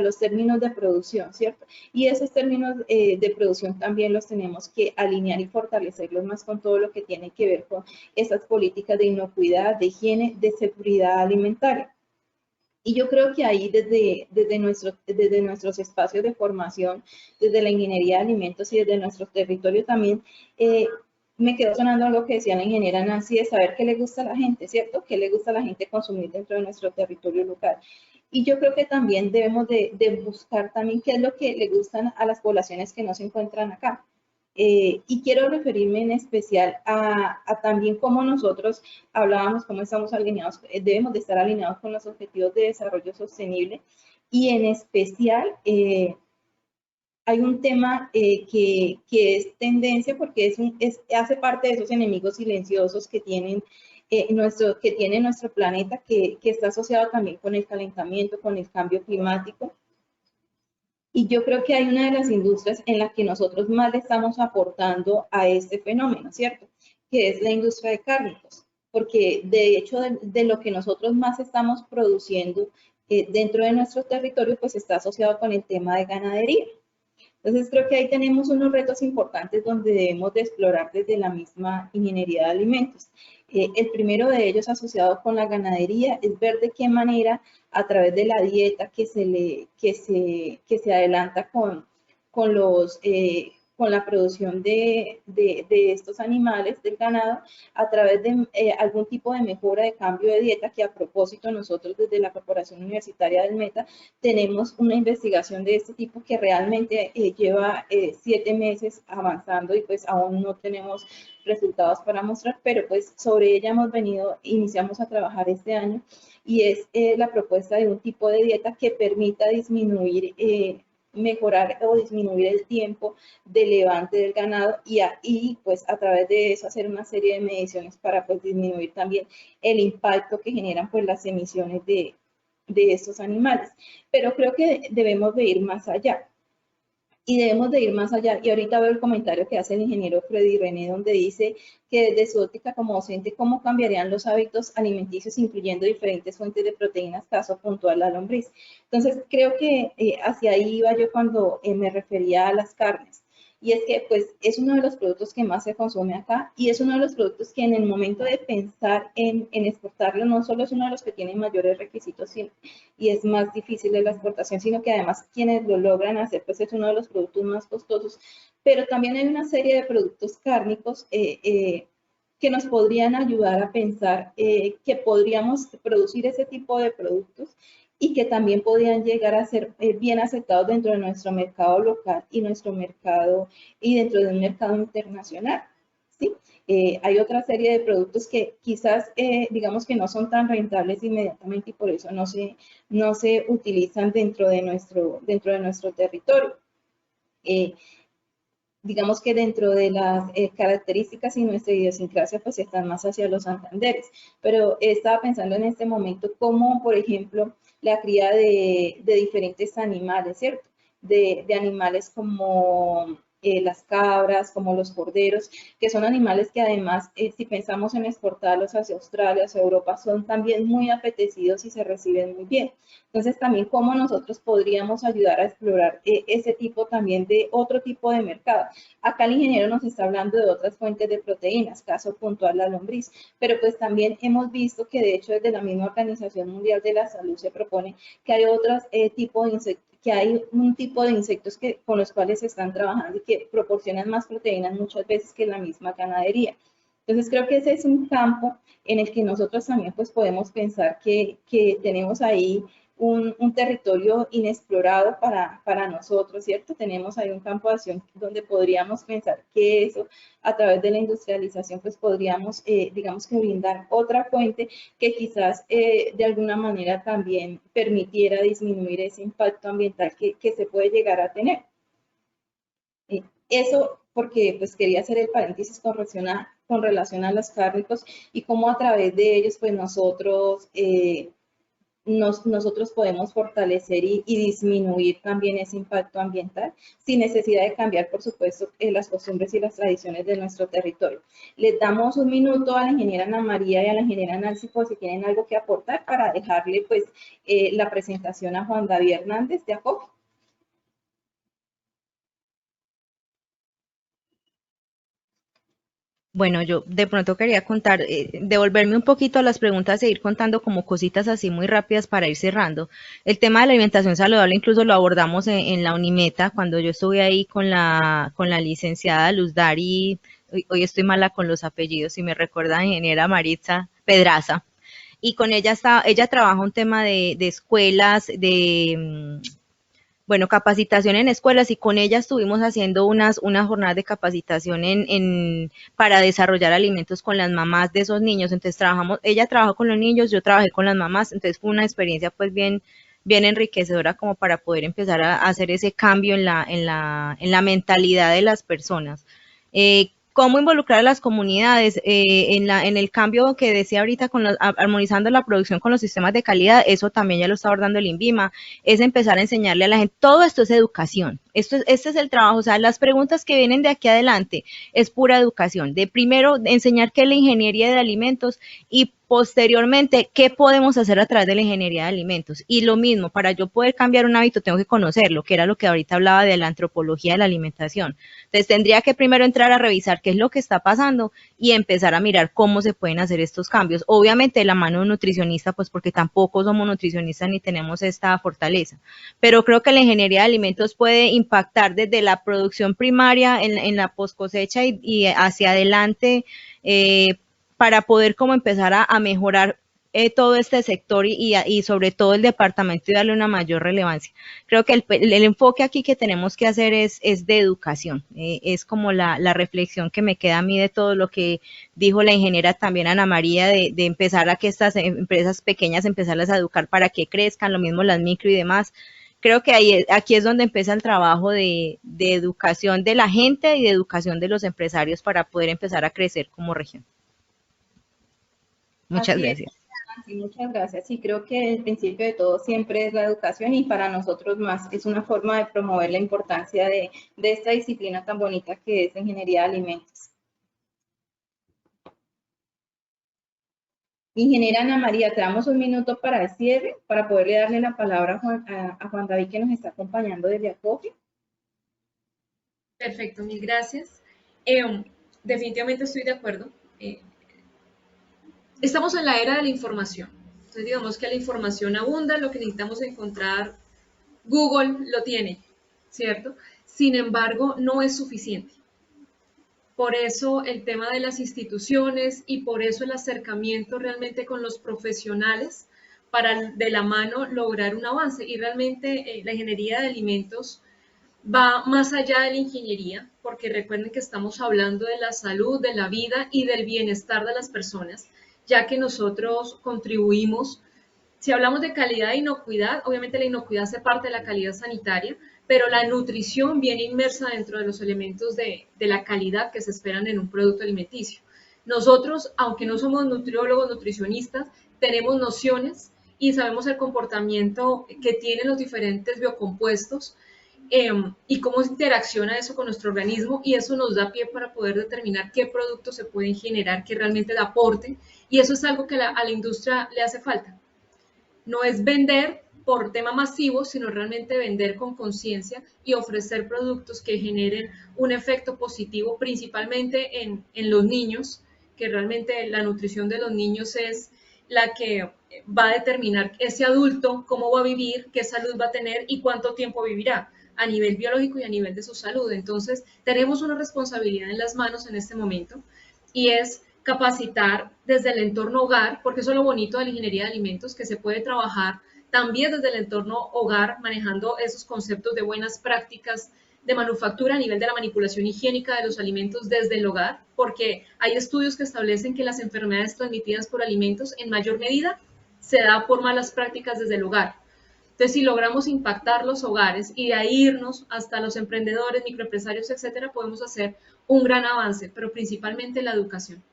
los términos de producción, ¿cierto? Y esos términos de producción también los tenemos que alinear y fortalecerlos más con todo lo que tiene que ver con esas políticas de inocuidad, de higiene, de seguridad alimentaria. Y yo creo que ahí desde nuestros espacios de formación, desde la ingeniería de alimentos y desde nuestro territorio también, me quedó sonando algo que decía la ingeniera Nancy, de saber qué le gusta a la gente, ¿cierto? ¿Qué le gusta a la gente consumir dentro de nuestro territorio local? Y yo creo que también debemos de buscar también qué es lo que le gustan a las poblaciones que no se encuentran acá. Y quiero referirme en especial a también cómo nosotros hablábamos, cómo estamos alineados, debemos de estar alineados con los objetivos de desarrollo sostenible, y en especial hay un tema que es tendencia porque hace parte de esos enemigos silenciosos que tiene nuestro planeta, que está asociado también con el calentamiento, con el cambio climático. Y yo creo que hay una de las industrias en la que nosotros más le estamos aportando a este fenómeno, ¿cierto? Que es la industria de cárnicos, porque de hecho de lo que nosotros más estamos produciendo dentro de nuestro territorio, pues está asociado con el tema de ganadería. Entonces creo que ahí tenemos unos retos importantes donde debemos de explorar desde la misma ingeniería de alimentos. El primero de ellos asociado con la ganadería es ver de qué manera a través de la dieta que se adelanta con la producción de estos animales, del ganado, a través de algún tipo de mejora de cambio de dieta, que a propósito nosotros desde la Corporación Universitaria del Meta tenemos una investigación de este tipo que realmente lleva 7 meses avanzando y pues aún no tenemos resultados para mostrar, pero pues sobre ella iniciamos a trabajar este año, y es la propuesta de un tipo de dieta que permita disminuir mejorar o disminuir el tiempo de levante del ganado y pues a través de eso hacer una serie de mediciones para pues disminuir también el impacto que generan pues las emisiones de estos animales. Pero creo que debemos de ir más allá. Y debemos de ir más allá. Y ahorita veo el comentario que hace el ingeniero Freddy René, donde dice que desde su óptica como docente, ¿cómo cambiarían los hábitos alimenticios incluyendo diferentes fuentes de proteínas, caso puntual la lombriz? Entonces, creo que hacia ahí iba yo cuando me refería a las carnes. Y es que, pues, es uno de los productos que más se consume acá y es uno de los productos que en el momento de pensar en exportarlo, no solo es uno de los que tiene mayores requisitos y es más difícil de la exportación, sino que además quienes lo logran hacer, pues es uno de los productos más costosos. Pero también hay una serie de productos cárnicos que nos podrían ayudar a pensar que podríamos producir ese tipo de productos y que también podían llegar a ser bien aceptados dentro de nuestro mercado local y dentro de un mercado internacional, ¿sí? Hay otra serie de productos que quizás, digamos que no son tan rentables inmediatamente y por eso no se utilizan dentro de nuestro territorio. Digamos que dentro de las características y nuestra idiosincrasia pues están más hacia los Santanderes, pero estaba pensando en este momento cómo, por ejemplo, la cría de diferentes animales, ¿cierto? de animales como las cabras, como los corderos, que son animales que además, si pensamos en exportarlos hacia Australia, hacia Europa, son también muy apetecidos y se reciben muy bien. Entonces, también cómo nosotros podríamos ayudar a explorar ese tipo también de otro tipo de mercado. Acá el ingeniero nos está hablando de otras fuentes de proteínas, caso puntual la lombriz, pero pues también hemos visto que de hecho desde la misma Organización Mundial de la Salud se propone que hay otros tipos de insectos, que hay un tipo de insectos con los cuales se están trabajando y que proporcionan más proteínas muchas veces que la misma ganadería. Entonces creo que ese es un campo en el que nosotros también pues podemos pensar que tenemos ahí un territorio inexplorado para nosotros, ¿cierto? Tenemos ahí un campo de acción donde podríamos pensar que eso, a través de la industrialización, pues podríamos, digamos que brindar otra fuente que quizás de alguna manera también permitiera disminuir ese impacto ambiental que se puede llegar a tener. Eso porque pues quería hacer el paréntesis con relación a los cárnicos y cómo a través de ellos pues nosotros podemos fortalecer y disminuir también ese impacto ambiental sin necesidad de cambiar, por supuesto, las costumbres y las tradiciones de nuestro territorio. Les damos un minuto a la ingeniera Ana María y a la ingeniera Nancy por si tienen algo que aportar para dejarle pues la presentación a Juan David Hernández de ACOFI. Bueno, yo de pronto quería contar, devolverme un poquito a las preguntas e ir contando como cositas así muy rápidas para ir cerrando. El tema de la alimentación saludable incluso lo abordamos en la Unimeta cuando yo estuve ahí con la licenciada Luz Dari, hoy estoy mala con los apellidos, si me recuerda, ingeniera Maritza Pedraza. Y con ella ella trabaja un tema de escuelas, bueno, capacitación en escuelas y con ella estuvimos haciendo unas jornadas de capacitación para desarrollar alimentos con las mamás de esos niños. Entonces ella trabajó con los niños, yo trabajé con las mamás, entonces fue una experiencia pues bien enriquecedora como para poder empezar a hacer ese cambio en la mentalidad de las personas. ¿Cómo involucrar a las comunidades en el cambio que decía ahorita armonizando la producción con los sistemas de calidad? Eso también ya lo está abordando el INVIMA, es empezar a enseñarle a la gente, todo esto es educación, este es el trabajo, o sea, las preguntas que vienen de aquí adelante es pura educación, de primero enseñar qué es la ingeniería de alimentos y posteriormente, ¿qué podemos hacer a través de la ingeniería de alimentos? Y lo mismo, para yo poder cambiar un hábito tengo que conocerlo, que era lo que ahorita hablaba de la antropología de la alimentación. Entonces tendría que primero entrar a revisar qué es lo que está pasando y empezar a mirar cómo se pueden hacer estos cambios. Obviamente la mano de un nutricionista, pues porque tampoco somos nutricionistas ni tenemos esta fortaleza. Pero creo que la ingeniería de alimentos puede impactar desde la producción primaria en la post cosecha y hacia adelante para poder como empezar a mejorar todo este sector y sobre todo el departamento y darle una mayor relevancia. Creo que el enfoque aquí que tenemos que hacer es de educación, es como la reflexión que me queda a mí de todo lo que dijo la ingeniera también Ana María, de empezar a que estas empresas pequeñas empezarlas a educar para que crezcan, lo mismo las micro y demás. Creo que aquí es donde empieza el trabajo de educación de la gente y de educación de los empresarios para poder empezar a crecer como región. Muchas gracias. Sí, muchas gracias. Sí, creo que el principio de todo siempre es la educación y para nosotros más es una forma de promover la importancia de esta disciplina tan bonita que es la ingeniería de alimentos. Ingeniera Ana María, te damos un minuto para el cierre, para poderle darle la palabra a Juan David que nos está acompañando desde ACOFI. Perfecto, mil gracias. Definitivamente estoy de acuerdo. Estamos en la era de la información. Entonces digamos que la información abunda, lo que necesitamos encontrar, Google lo tiene, ¿cierto? Sin embargo, no es suficiente. Por eso el tema de las instituciones y por eso el acercamiento realmente con los profesionales para de la mano lograr un avance. Y realmente la ingeniería de alimentos va más allá de la ingeniería, porque recuerden que estamos hablando de la salud, de la vida y del bienestar de las personas, ya que nosotros contribuimos, si hablamos de calidad e inocuidad, obviamente la inocuidad hace parte de la calidad sanitaria, pero la nutrición viene inmersa dentro de los elementos de la calidad que se esperan en un producto alimenticio. Nosotros, aunque no somos nutriólogos, nutricionistas, tenemos nociones y sabemos el comportamiento que tienen los diferentes biocompuestos y cómo interacciona eso con nuestro organismo, y eso nos da pie para poder determinar qué productos se pueden generar que realmente le aporten, y eso es algo que a la industria le hace falta. No es vender por tema masivo, sino realmente vender con conciencia y ofrecer productos que generen un efecto positivo, principalmente en los niños, que realmente la nutrición de los niños es la que va a determinar ese adulto cómo va a vivir, qué salud va a tener y cuánto tiempo vivirá a nivel biológico y a nivel de su salud. Entonces, tenemos una responsabilidad en las manos en este momento, y es capacitar desde el entorno hogar, porque eso es lo bonito de la ingeniería de alimentos, que se puede trabajar también desde el entorno hogar, manejando esos conceptos de buenas prácticas de manufactura a nivel de la manipulación higiénica de los alimentos desde el hogar, porque hay estudios que establecen que las enfermedades transmitidas por alimentos en mayor medida se da por malas prácticas desde el hogar. Entonces, si logramos impactar los hogares y de ahí irnos hasta los emprendedores, microempresarios, etcétera, podemos hacer un gran avance, pero principalmente la educación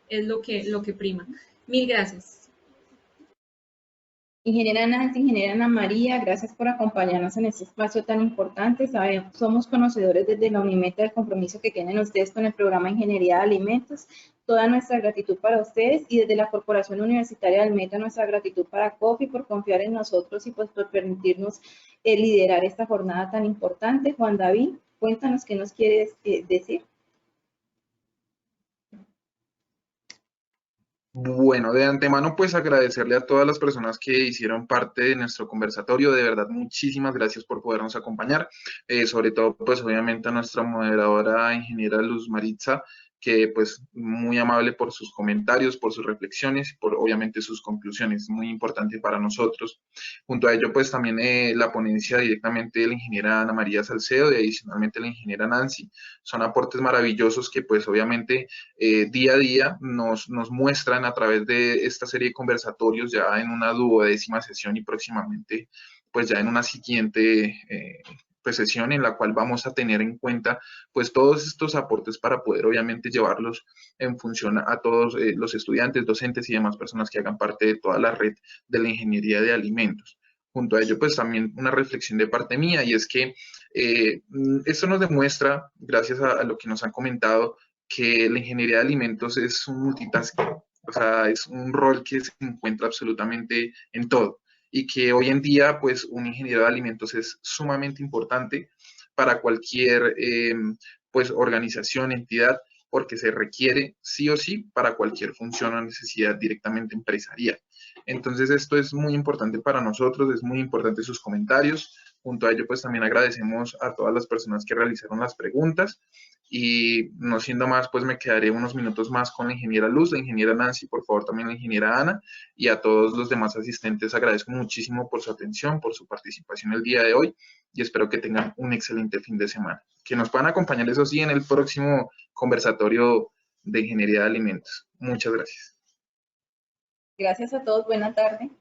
es lo que prima. Mil gracias. Ingeniera Nancy, ingeniera Ana María, gracias por acompañarnos en este espacio tan importante. Somos conocedores desde la UNIMED del compromiso que tienen ustedes con el programa Ingeniería de Alimentos. Toda nuestra gratitud para ustedes, y desde la Corporación Universitaria del Meta nuestra gratitud para COFI por confiar en nosotros y pues por permitirnos liderar esta jornada tan importante. Juan David, cuéntanos qué nos quieres decir. Bueno, de antemano, pues agradecerle a todas las personas que hicieron parte de nuestro conversatorio. De verdad, muchísimas gracias por podernos acompañar. Sobre todo, pues obviamente a nuestra moderadora, ingeniera Luz Maritza, que pues muy amable por sus comentarios, por sus reflexiones y por obviamente sus conclusiones, muy importante para nosotros. Junto a ello, pues también la ponencia directamente de la ingeniera Ana María Salcedo y adicionalmente la ingeniera Nancy. Son aportes maravillosos que pues obviamente día a día nos muestran a través de esta serie de conversatorios, ya en una 12ª sesión y próximamente pues ya en una siguiente pues, sesión en la cual vamos a tener en cuenta pues todos estos aportes para poder obviamente llevarlos en función a todos los estudiantes, docentes y demás personas que hagan parte de toda la red de la ingeniería de alimentos. Junto a ello, pues también una reflexión de parte mía, y es que esto nos demuestra, gracias a lo que nos han comentado, que la ingeniería de alimentos es un multitasking, o sea, es un rol que se encuentra absolutamente en todo, y que hoy en día, pues, un ingeniero de alimentos es sumamente importante para cualquier, pues, organización, entidad, porque se requiere sí o sí para cualquier función o necesidad directamente empresarial. Entonces, esto es muy importante para nosotros, es muy importante sus comentarios. Junto a ello, pues también agradecemos a todas las personas que realizaron las preguntas, y no siendo más, pues me quedaré unos minutos más con la ingeniera Luz, la ingeniera Nancy, por favor también la ingeniera Ana, y a todos los demás asistentes agradezco muchísimo por su atención, por su participación el día de hoy, y espero que tengan un excelente fin de semana. Que nos puedan acompañar, eso sí, en el próximo conversatorio de Ingeniería de Alimentos. Muchas gracias. Gracias a todos, buena tarde.